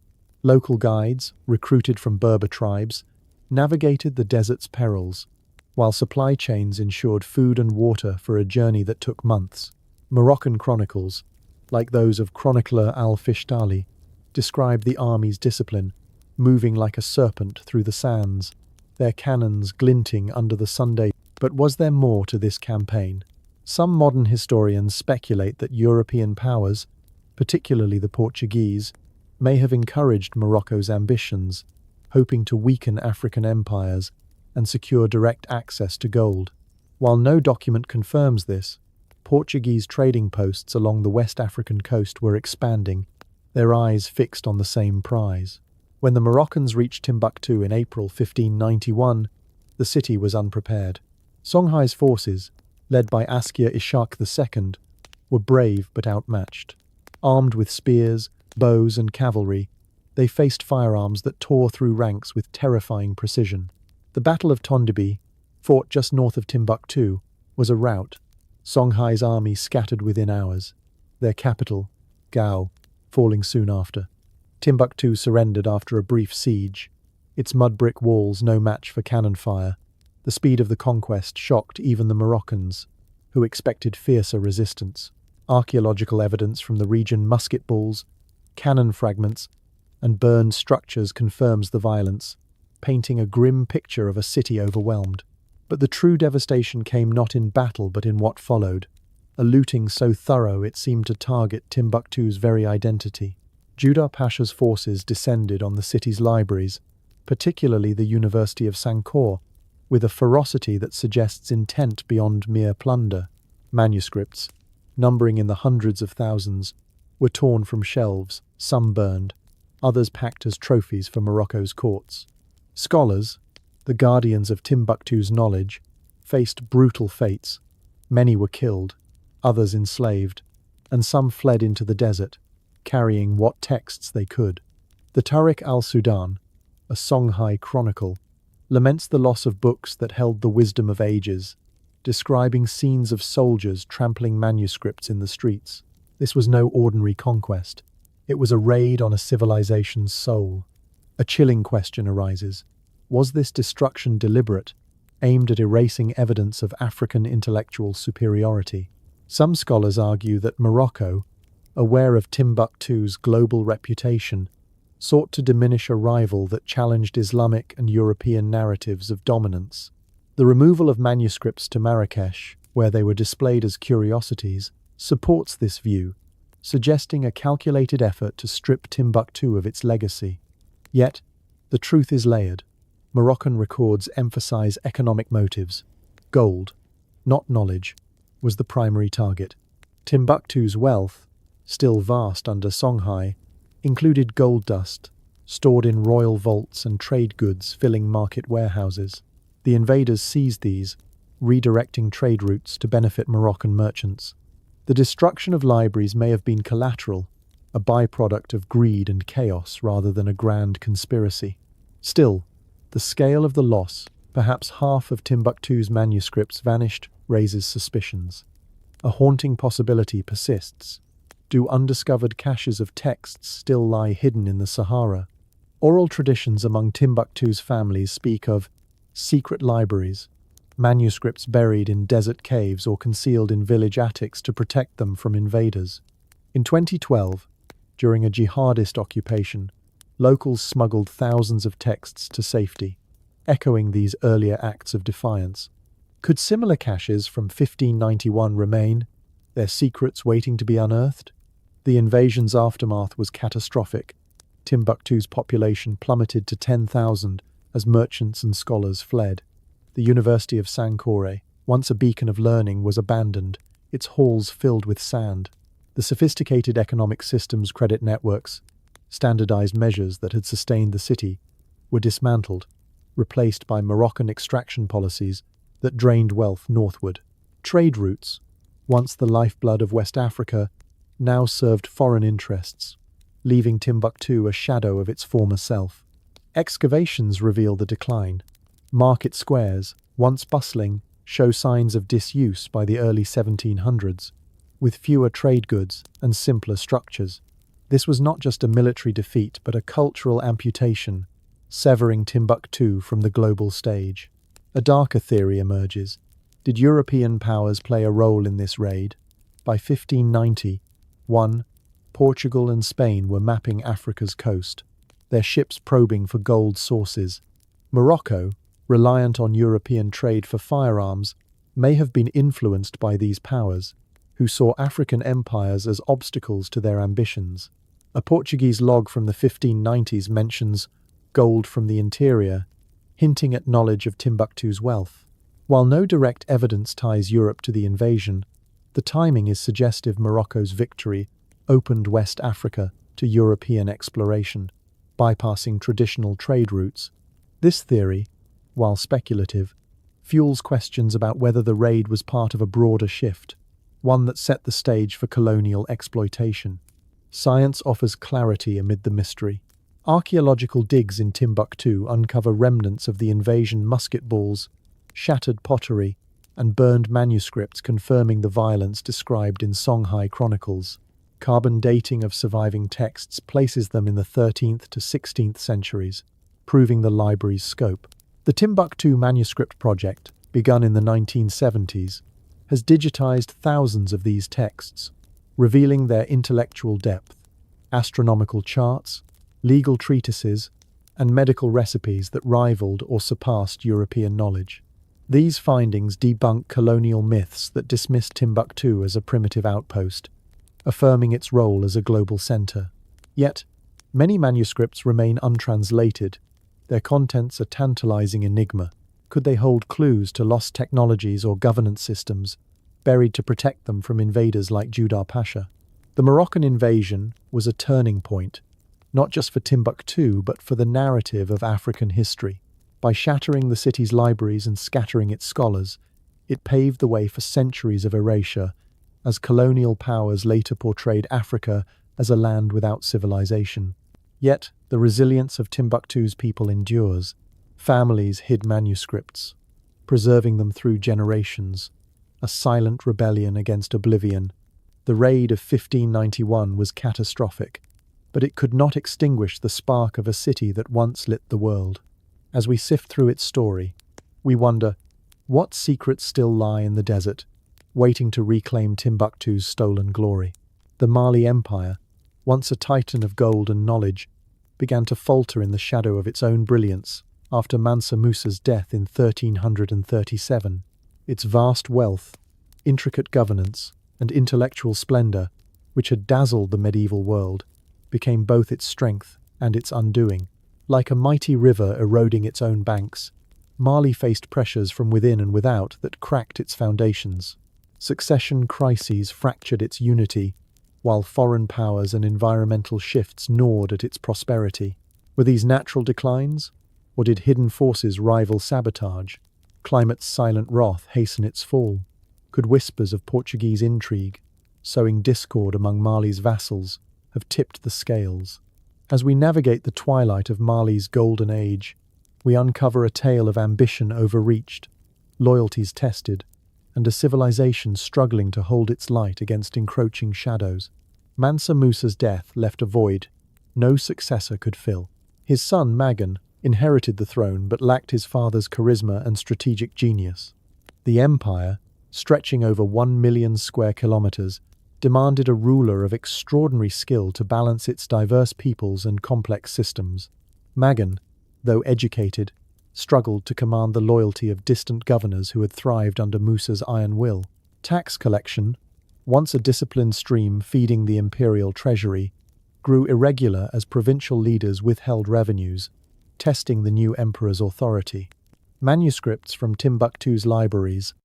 Local guides, recruited from Berber tribes, navigated the desert's perils, while supply chains ensured food and water for a journey that took months. Moroccan chronicles, like those of chronicler al-Fishtali, describe the army's discipline, moving like a serpent through the sands, their cannons glinting under the Sunday. But was there more to this campaign? Some modern historians speculate that European powers, particularly the Portuguese, may have encouraged Morocco's ambitions, hoping to weaken African empires and secure direct access to gold. While no document confirms this, Portuguese trading posts along the West African coast were expanding, their eyes fixed on the same prize. When the Moroccans reached Timbuktu in April 1591, the city was unprepared. Songhai's forces, led by Askir Ishaq II, were brave but outmatched. Armed with spears, bows, and cavalry, they faced firearms that tore through ranks with terrifying precision. The Battle of Tondibi, fought just north of Timbuktu, was a rout. Songhai's army scattered within hours, their capital, Gao, falling soon after. Timbuktu surrendered after a brief siege, its mud-brick walls no match for cannon fire. The speed of the conquest shocked even the Moroccans, who expected fiercer resistance. Archaeological evidence from the region, musket balls, cannon fragments, and burned structures confirms the violence, painting a grim picture of a city overwhelmed. But the true devastation came not in battle but in what followed, a looting so thorough it seemed to target Timbuktu's very identity. Judar Pasha's forces descended on the city's libraries, particularly the University of Sankore, with a ferocity that suggests intent beyond mere plunder. Manuscripts, numbering in the hundreds of thousands, were torn from shelves, some burned, others packed as trophies for Morocco's courts. Scholars, the guardians of Timbuktu's knowledge, faced brutal fates. Many were killed, others enslaved, and some fled into the desert, carrying what texts they could. The Tariq al-Sudan, a Songhai chronicle, laments the loss of books that held the wisdom of ages, describing scenes of soldiers trampling manuscripts in the streets. This was no ordinary conquest. It was a raid on a civilization's soul. A chilling question arises. Was this destruction deliberate, aimed at erasing evidence of African intellectual superiority? Some scholars argue that Morocco, aware of Timbuktu's global reputation, sought to diminish a rival that challenged Islamic and European narratives of dominance. The removal of manuscripts to Marrakesh, where they were displayed as curiosities, supports this view, suggesting a calculated effort to strip Timbuktu of its legacy. Yet, the truth is layered. Moroccan records emphasize economic motives. Gold, not knowledge, was the primary target. Timbuktu's wealth, still vast under Songhai, included gold dust, stored in royal vaults and trade goods filling market warehouses. The invaders seized these, redirecting trade routes to benefit Moroccan merchants. The destruction of libraries may have been collateral, a byproduct of greed and chaos rather than a grand conspiracy. Still, the scale of the loss, perhaps half of Timbuktu's manuscripts vanished, raises suspicions. A haunting possibility persists. Do undiscovered caches of texts still lie hidden in the Sahara? Oral traditions among Timbuktu's families speak of secret libraries, manuscripts buried in desert caves or concealed in village attics to protect them from invaders. In 2012, during a jihadist occupation, locals smuggled thousands of texts to safety, echoing these earlier acts of defiance. Could similar caches from 1591 remain, their secrets waiting to be unearthed? The invasion's aftermath was catastrophic. Timbuktu's population plummeted to 10,000 as merchants and scholars fled. The University of Sankore, once a beacon of learning, was abandoned, its halls filled with sand. The sophisticated economic systems, credit networks, standardized measures that had sustained the city were dismantled, replaced by Moroccan extraction policies that drained wealth northward. Trade routes, once the lifeblood of West Africa, now served foreign interests, leaving Timbuktu a shadow of its former self. Excavations reveal the decline. Market squares, once bustling, show signs of disuse by the early 1700s, with fewer trade goods and simpler structures. This was not just a military defeat, but a cultural amputation, severing Timbuktu from the global stage. A darker theory emerges. Did European powers play a role in this raid? By 1591, Portugal and Spain were mapping Africa's coast, their ships probing for gold sources. Morocco, reliant on European trade for firearms, may have been influenced by these powers, who saw African empires as obstacles to their ambitions. A Portuguese log from the 1590s mentions gold from the interior, hinting at knowledge of Timbuktu's wealth. While no direct evidence ties Europe to the invasion, the timing is suggestive. Morocco's victory opened West Africa to European exploration, bypassing traditional trade routes. This theory, while speculative, fuels questions about whether the raid was part of a broader shift, one that set the stage for colonial exploitation. Science offers clarity amid the mystery. Archaeological digs in Timbuktu uncover remnants of the invasion musket balls, shattered pottery, and burned manuscripts confirming the violence described in Songhai chronicles. Carbon dating of surviving texts places them in the 13th to 16th centuries, proving the library's scope. The Timbuktu Manuscript Project, begun in the 1970s, has digitized thousands of these texts, revealing their intellectual depth. Astronomical charts, legal treatises, and medical recipes that rivaled or surpassed European knowledge. These findings debunk colonial myths that dismissed Timbuktu as a primitive outpost, affirming its role as a global center. Yet, many manuscripts remain untranslated. Their contents a tantalizing enigma. Could they hold clues to lost technologies or governance systems, buried to protect them from invaders like Judar Pasha? The Moroccan invasion was a turning point, not just for Timbuktu, but for the narrative of African history. By shattering the city's libraries and scattering its scholars, it paved the way for centuries of erasure, as colonial powers later portrayed Africa as a land without civilization. Yet, the resilience of Timbuktu's people endures. Families hid manuscripts, preserving them through generations, a silent rebellion against oblivion. The raid of 1591 was catastrophic, but it could not extinguish the spark of a city that once lit the world. As we sift through its story, we wonder, what secrets still lie in the desert, waiting to reclaim Timbuktu's stolen glory? The Mali Empire, once a titan of gold and knowledge, began to falter in the shadow of its own brilliance after Mansa Musa's death in 1337. Its vast wealth, intricate governance, and intellectual splendor, which had dazzled the medieval world, became both its strength and its undoing. Like a mighty river eroding its own banks, Mali faced pressures from within and without that cracked its foundations. Succession crises fractured its unity, while foreign powers and environmental shifts gnawed at its prosperity. Were these natural declines, or did hidden forces rival sabotage? Climate's silent wrath hasten its fall? Could whispers of Portuguese intrigue, sowing discord among Mali's vassals, have tipped the scales? As we navigate the twilight of Mali's golden age, we uncover a tale of ambition overreached, loyalties tested, and a civilization struggling to hold its light against encroaching shadows. Mansa Musa's death left a void no successor could fill. His son, Magan, inherited the throne but lacked his father's charisma and strategic genius. The empire, stretching over 1 million square kilometers, demanded a ruler of extraordinary skill to balance its diverse peoples and complex systems. Magan, though educated, struggled to command the loyalty of distant governors who had thrived under Musa's iron will. Tax collection, once a disciplined stream feeding the imperial treasury, grew irregular as provincial leaders withheld revenues, testing the new emperor's authority. Manuscripts from Timbuktu's libraries,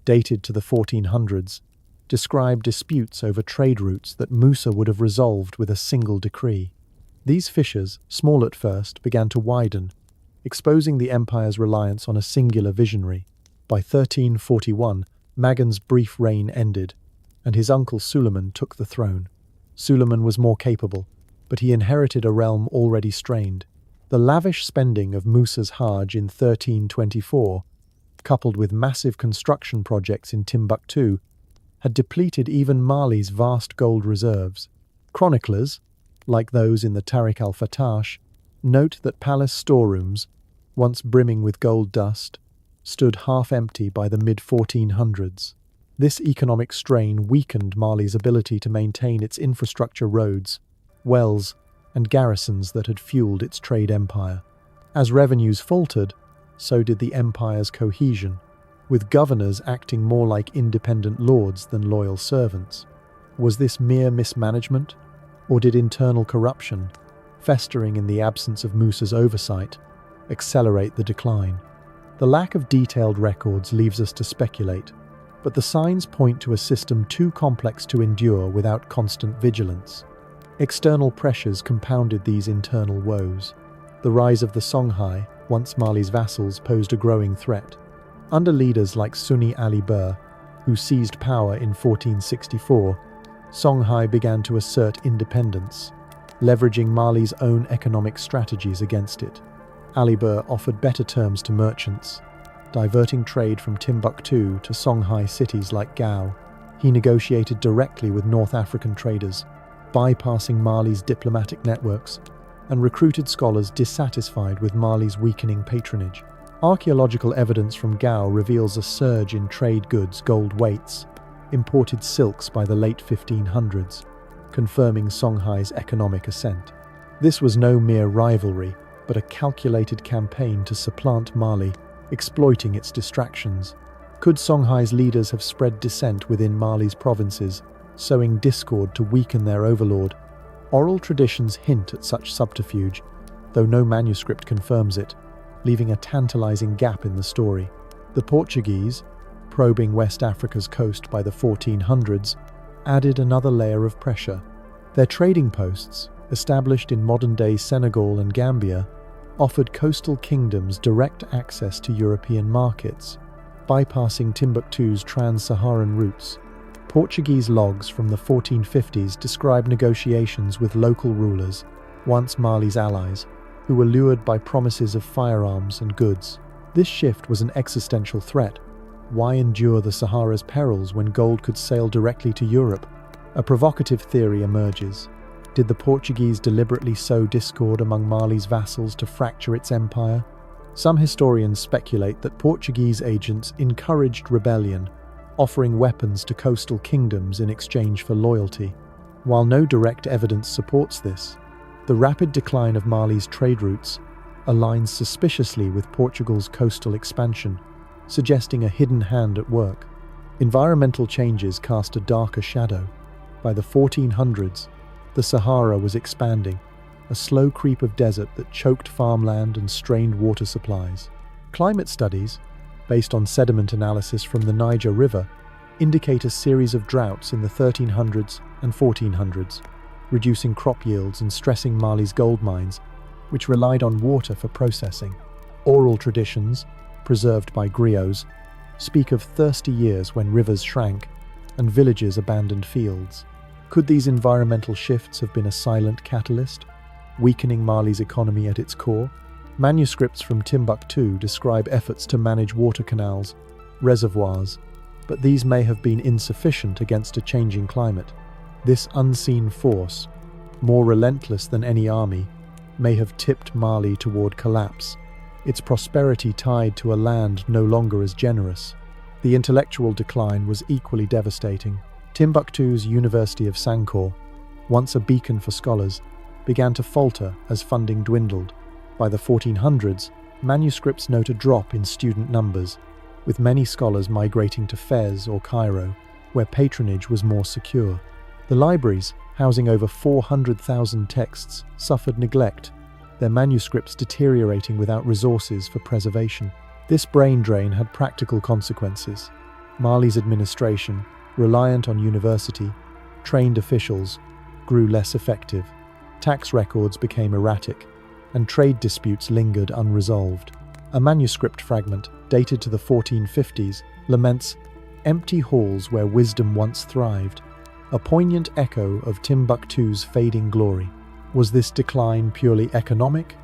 dated to the 1400s, describe disputes over trade routes that Musa would have resolved with a single decree. These fissures, small at first, began to widen, exposing the empire's reliance on a singular visionary. By 1341, Magan's brief reign ended, and his uncle Suleiman took the throne. Suleiman was more capable, but he inherited a realm already strained. The lavish spending of Musa's Hajj in 1324, coupled with massive construction projects in Timbuktu, had depleted even Mali's vast gold reserves. Chroniclers, like those in the Tariq al-Fatash, note that palace storerooms, once brimming with gold dust, stood half-empty by the mid-1400s. This economic strain weakened Mali's ability to maintain its infrastructure roads, wells, and garrisons that had fueled its trade empire. As revenues faltered, so did the empire's cohesion, with governors acting more like independent lords than loyal servants. Was this mere mismanagement, or did internal corruption, festering in the absence of Musa's oversight, accelerate the decline? The lack of detailed records leaves us to speculate, but the signs point to a system too complex to endure without constant vigilance. External pressures compounded these internal woes. The rise of the Songhai, once Mali's vassals, posed a growing threat. Under leaders like Sunni Ali Bur, who seized power in 1464, Songhai began to assert independence, leveraging Mali's own economic strategies against it. Ali Bur offered better terms to merchants, diverting trade from Timbuktu to Songhai cities like Gao. He negotiated directly with North African traders, bypassing Mali's diplomatic networks, and recruited scholars dissatisfied with Mali's weakening patronage. Archaeological evidence from Gao reveals a surge in trade goods, gold weights, imported silks by the late 1500s, confirming Songhai's economic ascent. This was no mere rivalry, but a calculated campaign to supplant Mali, exploiting its distractions. Could Songhai's leaders have spread dissent within Mali's provinces, sowing discord to weaken their overlord? Oral traditions hint at such subterfuge, though no manuscript confirms it, leaving a tantalizing gap in the story. The Portuguese, probing West Africa's coast by the 1400s, added another layer of pressure. Their trading posts, established in modern-day Senegal and Gambia, offered coastal kingdoms direct access to European markets, bypassing Timbuktu's trans-Saharan routes. Portuguese logs from the 1450s describe negotiations with local rulers, once Mali's allies, who were lured by promises of firearms and goods. This shift was an existential threat. Why endure the Sahara's perils when gold could sail directly to Europe? A provocative theory emerges. Did the Portuguese deliberately sow discord among Mali's vassals to fracture its empire? Some historians speculate that Portuguese agents encouraged rebellion, offering weapons to coastal kingdoms in exchange for loyalty. While no direct evidence supports this, the rapid decline of Mali's trade routes aligns suspiciously with Portugal's coastal expansion, suggesting a hidden hand at work. Environmental changes cast a darker shadow. By the 1400s, the Sahara was expanding, a slow creep of desert that choked farmland and strained water supplies. Climate studies, based on sediment analysis from the Niger River, indicate a series of droughts in the 1300s and 1400s, reducing crop yields and stressing Mali's gold mines, which relied on water for processing. Oral traditions, preserved by griots, speak of thirsty years when rivers shrank and villages abandoned fields. Could these environmental shifts have been a silent catalyst, weakening Mali's economy at its core? Manuscripts from Timbuktu describe efforts to manage water canals, reservoirs, but these may have been insufficient against a changing climate. This unseen force, more relentless than any army, may have tipped Mali toward collapse, its prosperity tied to a land no longer as generous. The intellectual decline was equally devastating. Timbuktu's University of Sankore, once a beacon for scholars, began to falter as funding dwindled. By the 1400s, manuscripts note a drop in student numbers, with many scholars migrating to Fez or Cairo, where patronage was more secure. The libraries, housing over 400,000 texts, suffered neglect, their manuscripts deteriorating without resources for preservation. This brain drain had practical consequences. Mali's administration, reliant on trained officials, grew less effective. Tax records became erratic, and trade disputes lingered unresolved. A manuscript fragment, dated to the 1450s, laments empty halls where wisdom once thrived, a poignant echo of Timbuktu's fading glory. Was this decline purely economic,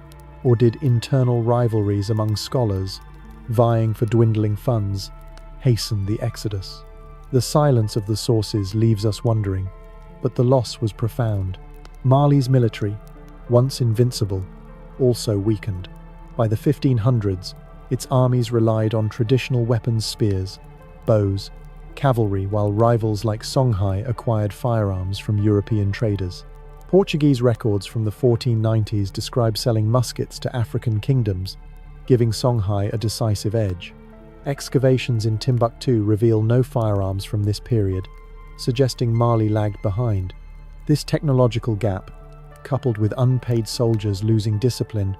or did internal rivalries among scholars, vying for dwindling funds, hasten the exodus? The silence of the sources leaves us wondering, but the loss was profound. Mali's military, once invincible, also weakened. By the 1500s, its armies relied on traditional weapons, spears, bows, cavalry, while rivals like Songhai acquired firearms from European traders. Portuguese records from the 1490s describe selling muskets to African kingdoms, giving Songhai a decisive edge. Excavations in Timbuktu reveal no firearms from this period, suggesting Mali lagged behind. This technological gap, coupled with unpaid soldiers losing discipline,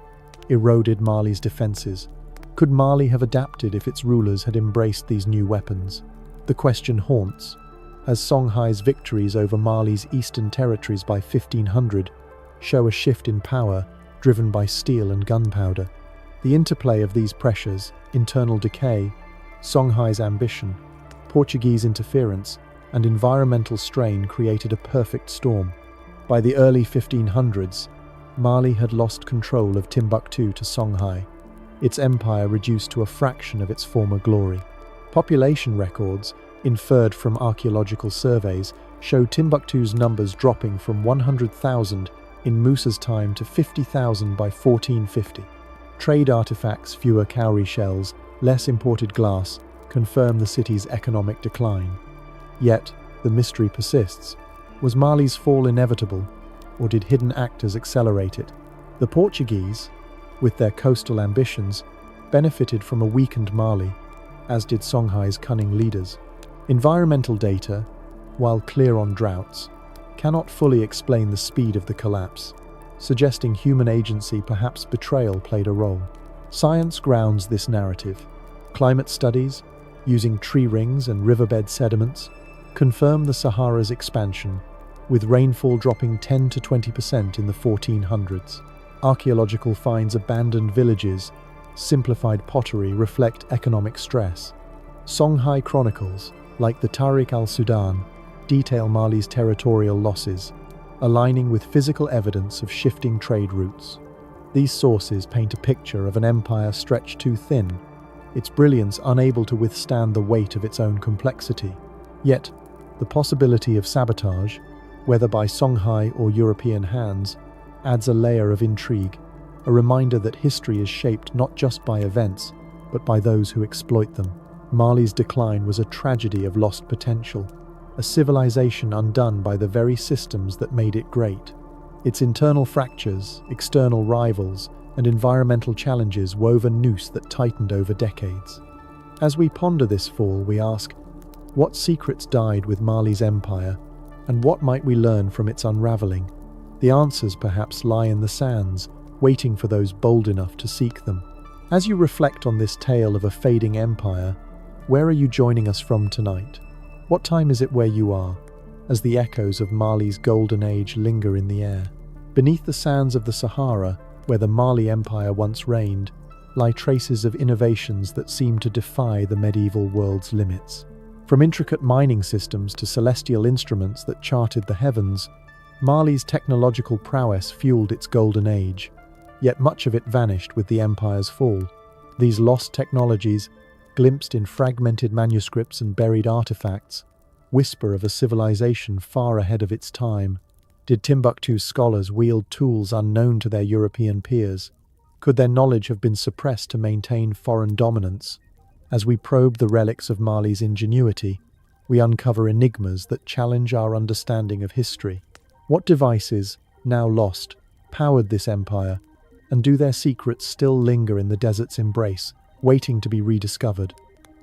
eroded Mali's defenses. Could Mali have adapted if its rulers had embraced these new weapons? The question haunts, as Songhai's victories over Mali's eastern territories by 1500 show a shift in power driven by steel and gunpowder. The interplay of these pressures, internal decay, Songhai's ambition, Portuguese interference, and environmental strain created a perfect storm. By the early 1500s, Mali had lost control of Timbuktu to Songhai, its empire reduced to a fraction of its former glory. Population records, inferred from archaeological surveys, show Timbuktu's numbers dropping from 100,000 in Musa's time to 50,000 by 1450. Trade artifacts, fewer cowrie shells, less imported glass, confirm the city's economic decline. Yet, the mystery persists. Was Mali's fall inevitable, or did hidden actors accelerate it? The Portuguese, with their coastal ambitions, benefited from a weakened Mali, as did Songhai's cunning leaders. Environmental data, while clear on droughts, cannot fully explain the speed of the collapse, suggesting human agency, perhaps betrayal, played a role. Science grounds this narrative. Climate studies, using tree rings and riverbed sediments, confirm the Sahara's expansion, with rainfall dropping 10 to 20% in the 1400s. Archaeological finds abandoned villages, simplified pottery reflect economic stress. Songhai chronicles, like the Tariq al-Sudan, detail Mali's territorial losses, aligning with physical evidence of shifting trade routes. These sources paint a picture of an empire stretched too thin, its brilliance unable to withstand the weight of its own complexity. Yet, the possibility of sabotage, whether by Songhai or European hands, adds a layer of intrigue, a reminder that history is shaped not just by events, but by those who exploit them. Mali's decline was a tragedy of lost potential, a civilization undone by the very systems that made it great. Its internal fractures, external rivals, and environmental challenges wove a noose that tightened over decades. As we ponder this fall, we ask, what secrets died with Mali's empire, and what might we learn from its unraveling? The answers perhaps lie in the sands, waiting for those bold enough to seek them. As you reflect on this tale of a fading empire, where are you joining us from tonight? What time is it where you are, as the echoes of Mali's golden age linger in the air? Beneath the sands of the Sahara, where the Mali Empire once reigned, lie traces of innovations that seem to defy the medieval world's limits. From intricate mining systems to celestial instruments that charted the heavens, Mali's technological prowess fueled its golden age, yet much of it vanished with the empire's fall. These lost technologies, glimpsed in fragmented manuscripts and buried artifacts, whisper of a civilization far ahead of its time. Did Timbuktu's scholars wield tools unknown to their European peers? Could their knowledge have been suppressed to maintain foreign dominance? As we probe the relics of Mali's ingenuity, we uncover enigmas that challenge our understanding of history. What devices, now lost, powered this empire, and do their secrets still linger in the desert's embrace, waiting to be rediscovered?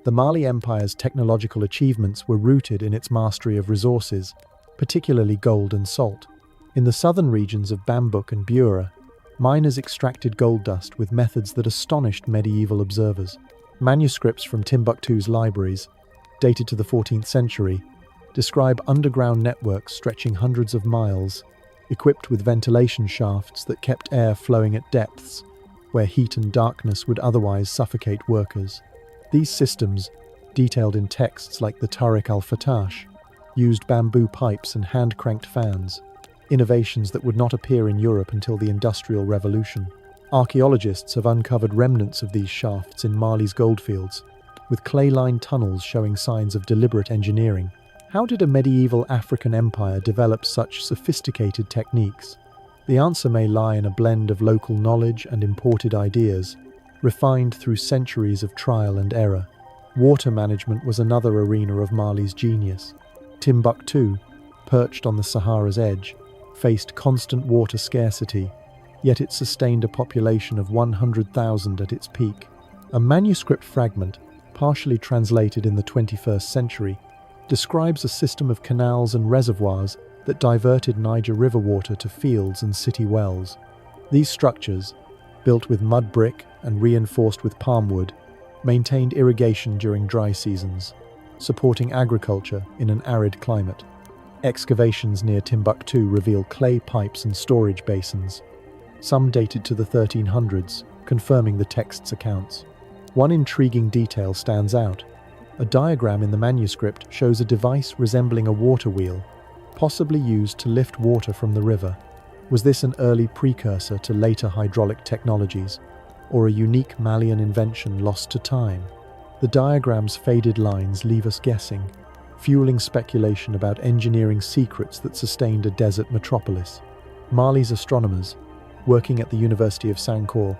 The Mali Empire's technological achievements were rooted in its mastery of resources, particularly gold and salt. In the southern regions of Bambouk and Bura, miners extracted gold dust with methods that astonished medieval observers. Manuscripts from Timbuktu's libraries, dated to the 14th century, describe underground networks stretching hundreds of miles, equipped with ventilation shafts that kept air flowing at depths where heat and darkness would otherwise suffocate workers. These systems, detailed in texts like the Tariq al-Fatash, used bamboo pipes and hand-cranked fans, innovations that would not appear in Europe until the Industrial Revolution. Archaeologists have uncovered remnants of these shafts in Mali's goldfields, with clay-lined tunnels showing signs of deliberate engineering. How did a medieval African empire develop such sophisticated techniques? The answer may lie in a blend of local knowledge and imported ideas, refined through centuries of trial and error. Water management was another arena of Mali's genius. Timbuktu, perched on the Sahara's edge, faced constant water scarcity, yet it sustained a population of 100,000 at its peak. A manuscript fragment, partially translated in the 21st century, describes a system of canals and reservoirs that diverted Niger River water to fields and city wells. These structures, built with mud brick and reinforced with palm wood, maintained irrigation during dry seasons, supporting agriculture in an arid climate. Excavations near Timbuktu reveal clay pipes and storage basins, some dated to the 1300s, confirming the text's accounts. One intriguing detail stands out. A diagram in the manuscript shows a device resembling a water wheel, possibly used to lift water from the river. Was this an early precursor to later hydraulic technologies, or a unique Malian invention lost to time? The diagram's faded lines leave us guessing, fueling speculation about engineering secrets that sustained a desert metropolis. Mali's astronomers, working at the University of Sankore,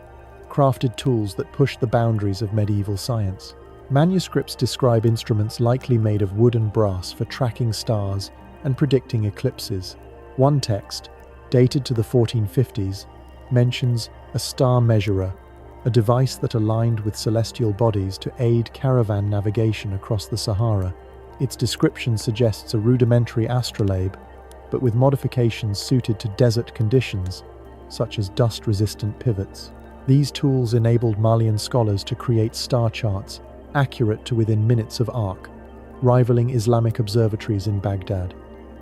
crafted tools that pushed the boundaries of medieval science. Manuscripts describe instruments likely made of wood and brass for tracking stars and predicting eclipses. One text, dated to the 1450s, mentions a star measurer, a device that aligned with celestial bodies to aid caravan navigation across the Sahara. Its description suggests a rudimentary astrolabe, but with modifications suited to desert conditions, such as dust-resistant pivots. These tools enabled Malian scholars to create star charts accurate to within minutes of arc, rivaling Islamic observatories in Baghdad.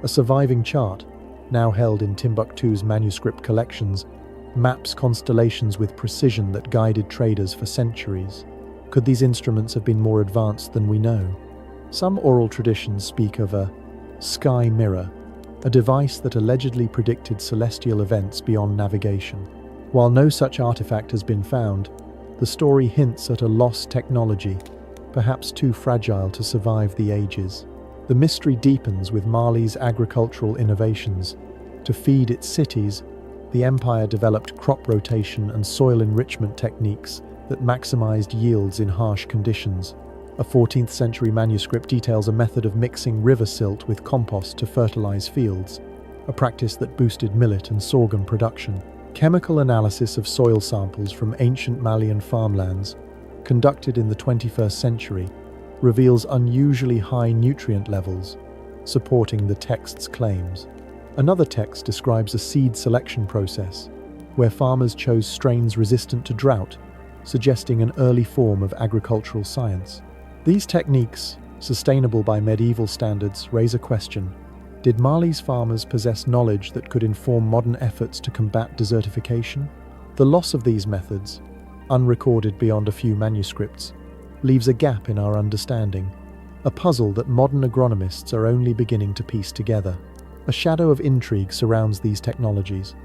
A surviving chart, now held in Timbuktu's manuscript collections, maps constellations with precision that guided traders for centuries. Could these instruments have been more advanced than we know? Some oral traditions speak of a sky mirror, a device that allegedly predicted celestial events beyond navigation. While no such artifact has been found, the story hints at a lost technology, perhaps too fragile to survive the ages. The mystery deepens with Mali's agricultural innovations. To feed its cities, the empire developed crop rotation and soil enrichment techniques that maximized yields in harsh conditions. A 14th century manuscript details a method of mixing river silt with compost to fertilize fields, a practice that boosted millet and sorghum production. Chemical analysis of soil samples from ancient Malian farmlands, conducted in the 21st century, reveals unusually high nutrient levels, supporting the text's claims. Another text describes a seed selection process, where farmers chose strains resistant to drought, suggesting an early form of agricultural science. These techniques, sustainable by medieval standards, raise a question. Did Mali's farmers possess knowledge that could inform modern efforts to combat desertification? The loss of these methods, unrecorded beyond a few manuscripts, leaves a gap in our understanding, a puzzle that modern agronomists are only beginning to piece together. A shadow of intrigue surrounds these technologies.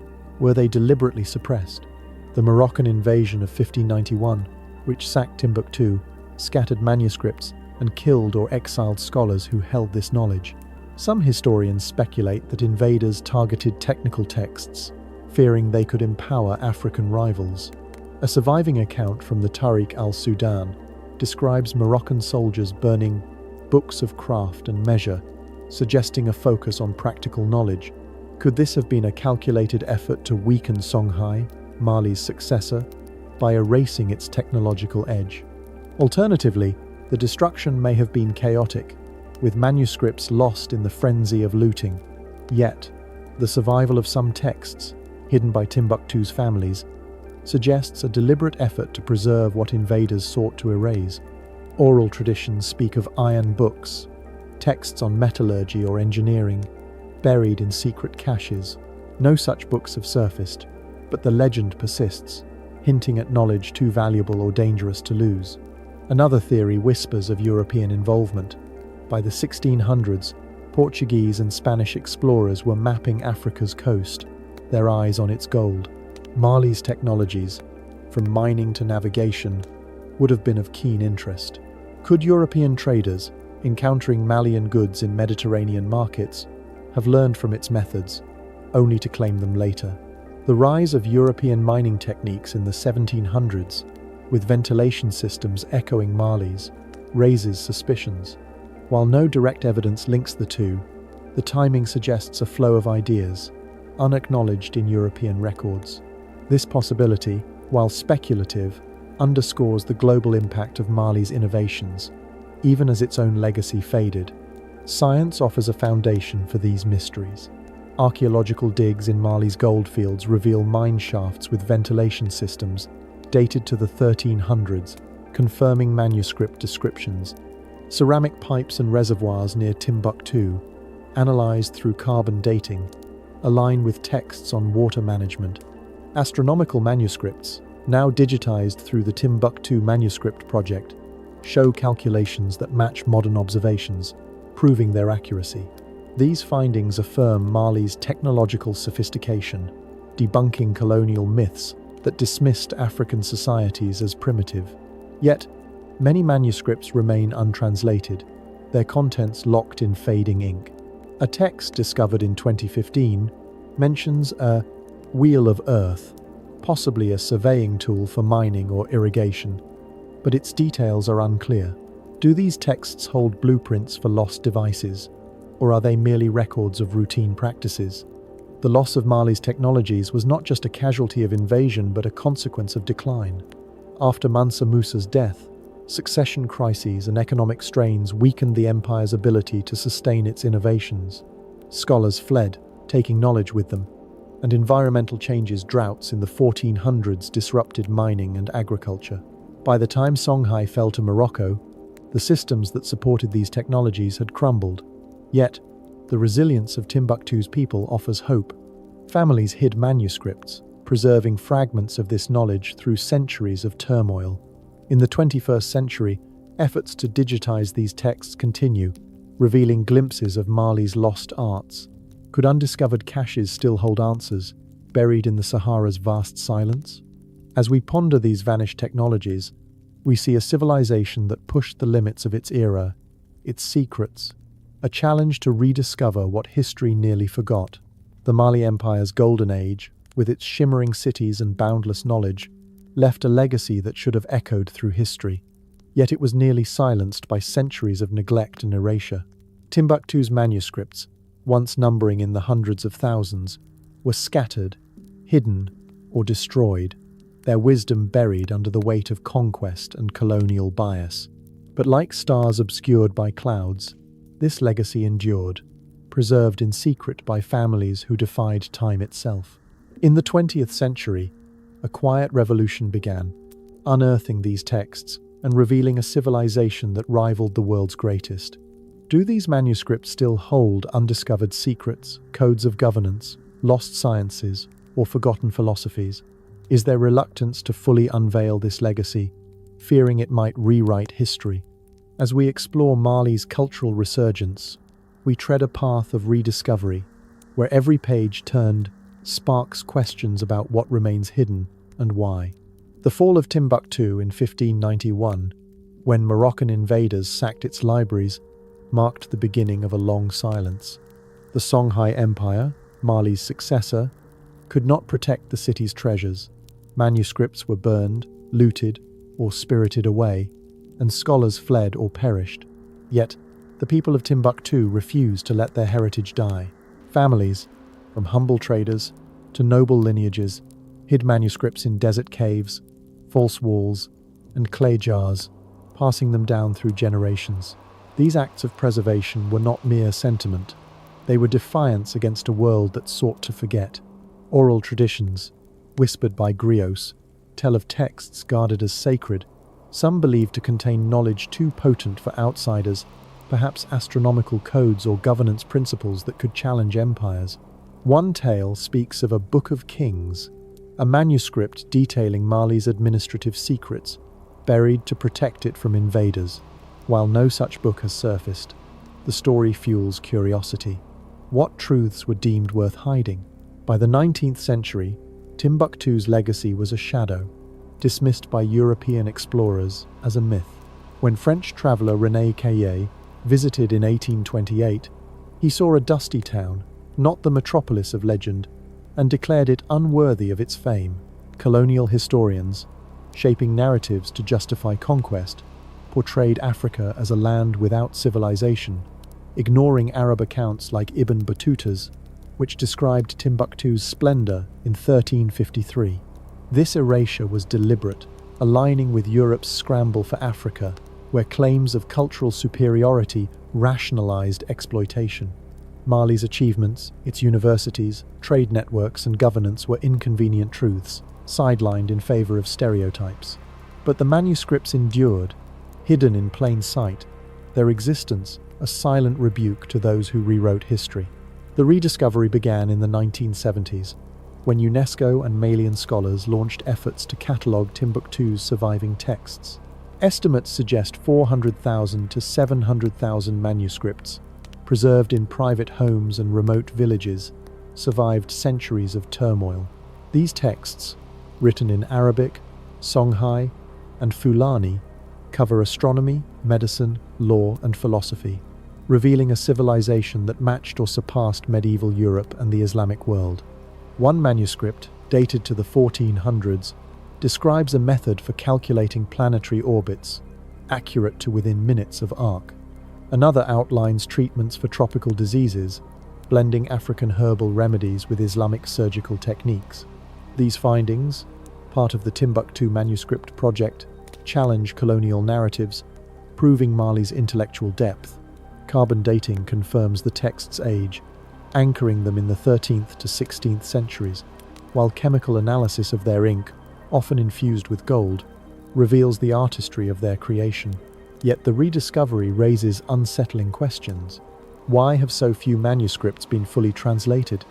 Were they deliberately suppressed? The Moroccan invasion of 1591, which sacked Timbuktu, scattered manuscripts, and killed or exiled scholars who held this knowledge. Some historians speculate that invaders targeted technical texts, fearing they could empower African rivals. A surviving account from the Tariq al-Sudan describes Moroccan soldiers burning books of craft and measure, suggesting a focus on practical knowledge. Could this have been a calculated effort to weaken Songhai, Mali's successor, by erasing its technological edge? Alternatively, the destruction may have been chaotic, with manuscripts lost in the frenzy of looting. Yet, the survival of some texts, hidden by Timbuktu's families, suggests a deliberate effort to preserve what invaders sought to erase. Oral traditions speak of iron books, texts on metallurgy or engineering, buried in secret caches. No such books have surfaced, but the legend persists, hinting at knowledge too valuable or dangerous to lose. Another theory whispers of European involvement. By the 1600s, Portuguese and Spanish explorers were mapping Africa's coast, their eyes on its gold. Mali's technologies, from mining to navigation, would have been of keen interest. Could European traders, encountering Malian goods in Mediterranean markets, have learned from its methods, only to claim them later? The rise of European mining techniques in the 1700s, with ventilation systems echoing Mali's, raises suspicions. While no direct evidence links the two, the timing suggests a flow of ideas, unacknowledged in European records. This possibility, while speculative, underscores the global impact of Mali's innovations, even as its own legacy faded. Science offers a foundation for these mysteries. Archaeological digs in Mali's goldfields reveal mine shafts with ventilation systems dated to the 1300s, confirming manuscript descriptions. Ceramic pipes and reservoirs near Timbuktu, analyzed through carbon dating, align with texts on water management. Astronomical manuscripts, now digitized through the Timbuktu Manuscript Project, show calculations that match modern observations, proving their accuracy. These findings affirm Mali's technological sophistication, debunking colonial myths that dismissed African societies as primitive. Yet, many manuscripts remain untranslated, their contents locked in fading ink. A text discovered in 2015 mentions a wheel of earth, possibly a surveying tool for mining or irrigation, but its details are unclear. Do these texts hold blueprints for lost devices, or are they merely records of routine practices? The loss of Mali's technologies was not just a casualty of invasion but a consequence of decline. After Mansa Musa's death, succession crises and economic strains weakened the empire's ability to sustain its innovations. Scholars fled, taking knowledge with them, and environmental droughts in the 1400s disrupted mining and agriculture. By the time Songhai fell to Morocco, the systems that supported these technologies had crumbled. Yet, the resilience of Timbuktu's people offers hope. Families hid manuscripts, preserving fragments of this knowledge through centuries of turmoil. In the 21st century, efforts to digitize these texts continue, revealing glimpses of Mali's lost arts. Could undiscovered caches still hold answers, buried in the Sahara's vast silence? As we ponder these vanished technologies, we see a civilization that pushed the limits of its era, its secrets, a challenge to rediscover what history nearly forgot. The Mali Empire's golden age, with its shimmering cities and boundless knowledge, left a legacy that should have echoed through history. Yet it was nearly silenced by centuries of neglect and erasure. Timbuktu's manuscripts, once numbering in the hundreds of thousands, were scattered, hidden, or destroyed, their wisdom buried under the weight of conquest and colonial bias. But like stars obscured by clouds, this legacy endured, preserved in secret by families who defied time itself. In the 20th century, a quiet revolution began, unearthing these texts and revealing a civilization that rivaled the world's greatest. Do these manuscripts still hold undiscovered secrets, codes of governance, lost sciences, or forgotten philosophies? Is there reluctance to fully unveil this legacy, fearing it might rewrite history? As we explore Mali's cultural resurgence, we tread a path of rediscovery, where every page turned sparks questions about what remains hidden and why. The fall of Timbuktu in 1591, when Moroccan invaders sacked its libraries, marked the beginning of a long silence. The Songhai Empire, Mali's successor, could not protect the city's treasures. Manuscripts were burned, looted, or spirited away, and scholars fled or perished. Yet, the people of Timbuktu refused to let their heritage die. Families, from humble traders to noble lineages, hid manuscripts in desert caves, false walls, and clay jars, passing them down through generations. These acts of preservation were not mere sentiment. They were defiance against a world that sought to forget. Oral traditions, whispered by griots, tell of texts guarded as sacred, some believed to contain knowledge too potent for outsiders, perhaps astronomical codes or governance principles that could challenge empires. One tale speaks of a Book of Kings, a manuscript detailing Mali's administrative secrets, buried to protect it from invaders. While no such book has surfaced, the story fuels curiosity. What truths were deemed worth hiding? By the 19th century, Timbuktu's legacy was a shadow, dismissed by European explorers as a myth. When French traveller René Caillet visited in 1828, he saw a dusty town, not the metropolis of legend, and declared it unworthy of its fame. Colonial historians, shaping narratives to justify conquest, portrayed Africa as a land without civilization, ignoring Arab accounts like Ibn Battuta's, which described Timbuktu's splendor in 1353. This erasure was deliberate, aligning with Europe's scramble for Africa, where claims of cultural superiority rationalized exploitation. Mali's achievements, its universities, trade networks, and governance were inconvenient truths, sidelined in favor of stereotypes. But the manuscripts endured, hidden in plain sight, their existence a silent rebuke to those who rewrote history. The rediscovery began in the 1970s, when UNESCO and Malian scholars launched efforts to catalogue Timbuktu's surviving texts. Estimates suggest 400,000 to 700,000 manuscripts, preserved in private homes and remote villages, survived centuries of turmoil. These texts, written in Arabic, Songhai, and Fulani, cover astronomy, medicine, law, and philosophy, revealing a civilization that matched or surpassed medieval Europe and the Islamic world. One manuscript, dated to the 1400s, describes a method for calculating planetary orbits, accurate to within minutes of arc. Another outlines treatments for tropical diseases, blending African herbal remedies with Islamic surgical techniques. These findings, part of the Timbuktu Manuscript Project, challenge colonial narratives, proving Mali's intellectual depth. Carbon dating confirms the text's age, anchoring them in the 13th to 16th centuries, while chemical analysis of their ink, often infused with gold, reveals the artistry of their creation. Yet the rediscovery raises unsettling questions. Why have so few manuscripts been fully translated?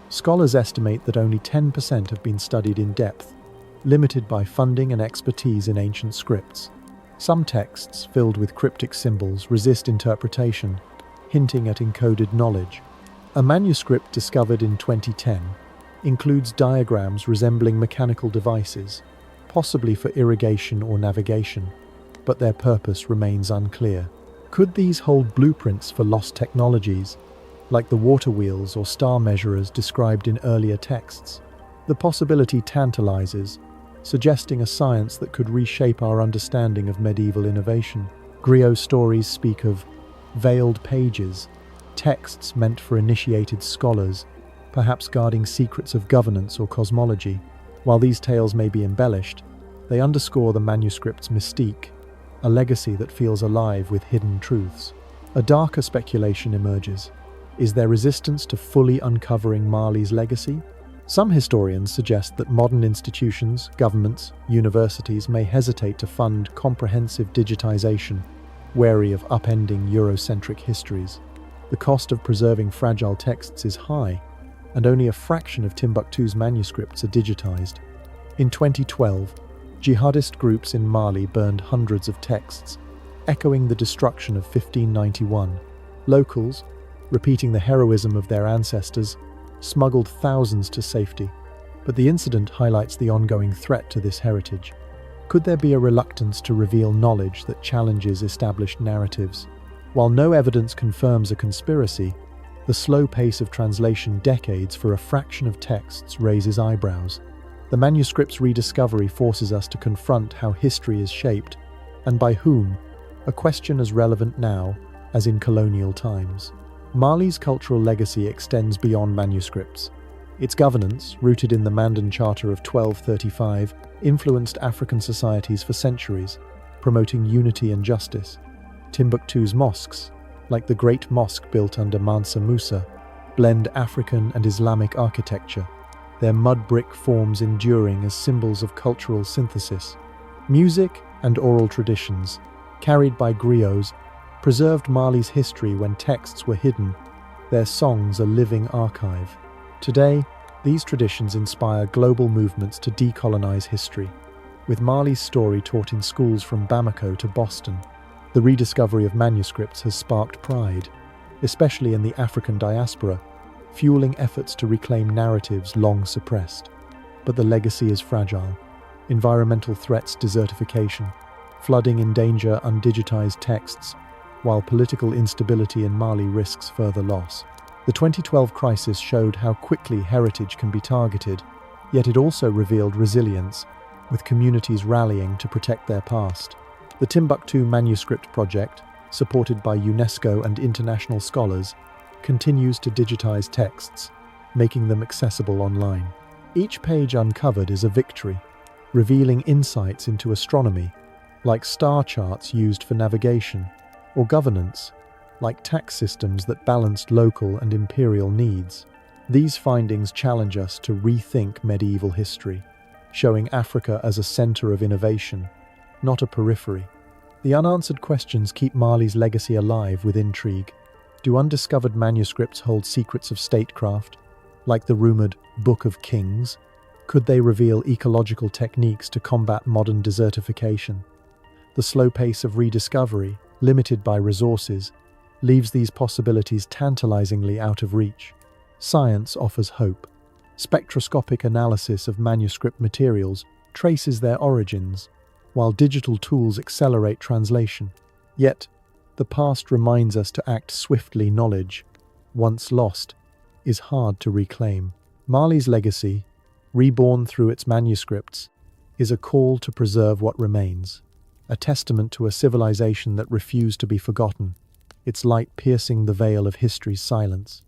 Scholars estimate that only 10% have been studied in depth, limited by funding and expertise in ancient scripts. Some texts, filled with cryptic symbols, resist interpretation, hinting at encoded knowledge. A manuscript discovered in 2010 includes diagrams resembling mechanical devices, possibly for irrigation or navigation, but their purpose remains unclear. Could these hold blueprints for lost technologies, like the water wheels or star measurers described in earlier texts? The possibility tantalizes, suggesting a science that could reshape our understanding of medieval innovation. Griot's stories speak of veiled pages, texts meant for initiated scholars, perhaps guarding secrets of governance or cosmology. While these tales may be embellished, they underscore the manuscript's mystique, a legacy that feels alive with hidden truths. A darker speculation emerges. Is there resistance to fully uncovering Mali's legacy? Some historians suggest that modern institutions, governments, universities may hesitate to fund comprehensive digitization, wary of upending Eurocentric histories. The cost of preserving fragile texts is high, and only a fraction of Timbuktu's manuscripts are digitized. In 2012, jihadist groups in Mali burned hundreds of texts, echoing the destruction of 1591. Locals, repeating the heroism of their ancestors, smuggled thousands to safety. But the incident highlights the ongoing threat to this heritage. Could there be a reluctance to reveal knowledge that challenges established narratives? While no evidence confirms a conspiracy, the slow pace of translation decades for a fraction of texts raises eyebrows. The manuscript's rediscovery forces us to confront how history is shaped, and by whom, a question as relevant now as in colonial times. Mali's cultural legacy extends beyond manuscripts. Its governance, rooted in the Mandan Charter of 1235, influenced African societies for centuries, promoting unity and justice. Timbuktu's mosques, like the Great Mosque built under Mansa Musa, blend African and Islamic architecture, their mud brick forms enduring as symbols of cultural synthesis. Music and oral traditions, carried by griots, preserved Mali's history when texts were hidden, their songs a living archive. Today, these traditions inspire global movements to decolonize history. With Mali's story taught in schools from Bamako to Boston, the rediscovery of manuscripts has sparked pride, especially in the African diaspora, fueling efforts to reclaim narratives long suppressed. But the legacy is fragile. Environmental threats, desertification, flooding endanger undigitized texts, while political instability in Mali risks further loss. The 2012 crisis showed how quickly heritage can be targeted, yet it also revealed resilience, with communities rallying to protect their past. The Timbuktu Manuscript Project, supported by UNESCO and international scholars, continues to digitize texts, making them accessible online. Each page uncovered is a victory, revealing insights into astronomy, like star charts used for navigation, or governance, like tax systems that balanced local and imperial needs. These findings challenge us to rethink medieval history, showing Africa as a center of innovation, not a periphery. The unanswered questions keep Mali's legacy alive with intrigue. Do undiscovered manuscripts hold secrets of statecraft, like the rumored Book of Kings? Could they reveal ecological techniques to combat modern desertification? The slow pace of rediscovery, limited by resources, leaves these possibilities tantalizingly out of reach. Science offers hope. Spectroscopic analysis of manuscript materials traces their origins, while digital tools accelerate translation. Yet, the past reminds us to act swiftly. Knowledge, once lost, is hard to reclaim. Mali's legacy, reborn through its manuscripts, is a call to preserve what remains, a testament to a civilization that refused to be forgotten, its light piercing the veil of history's silence.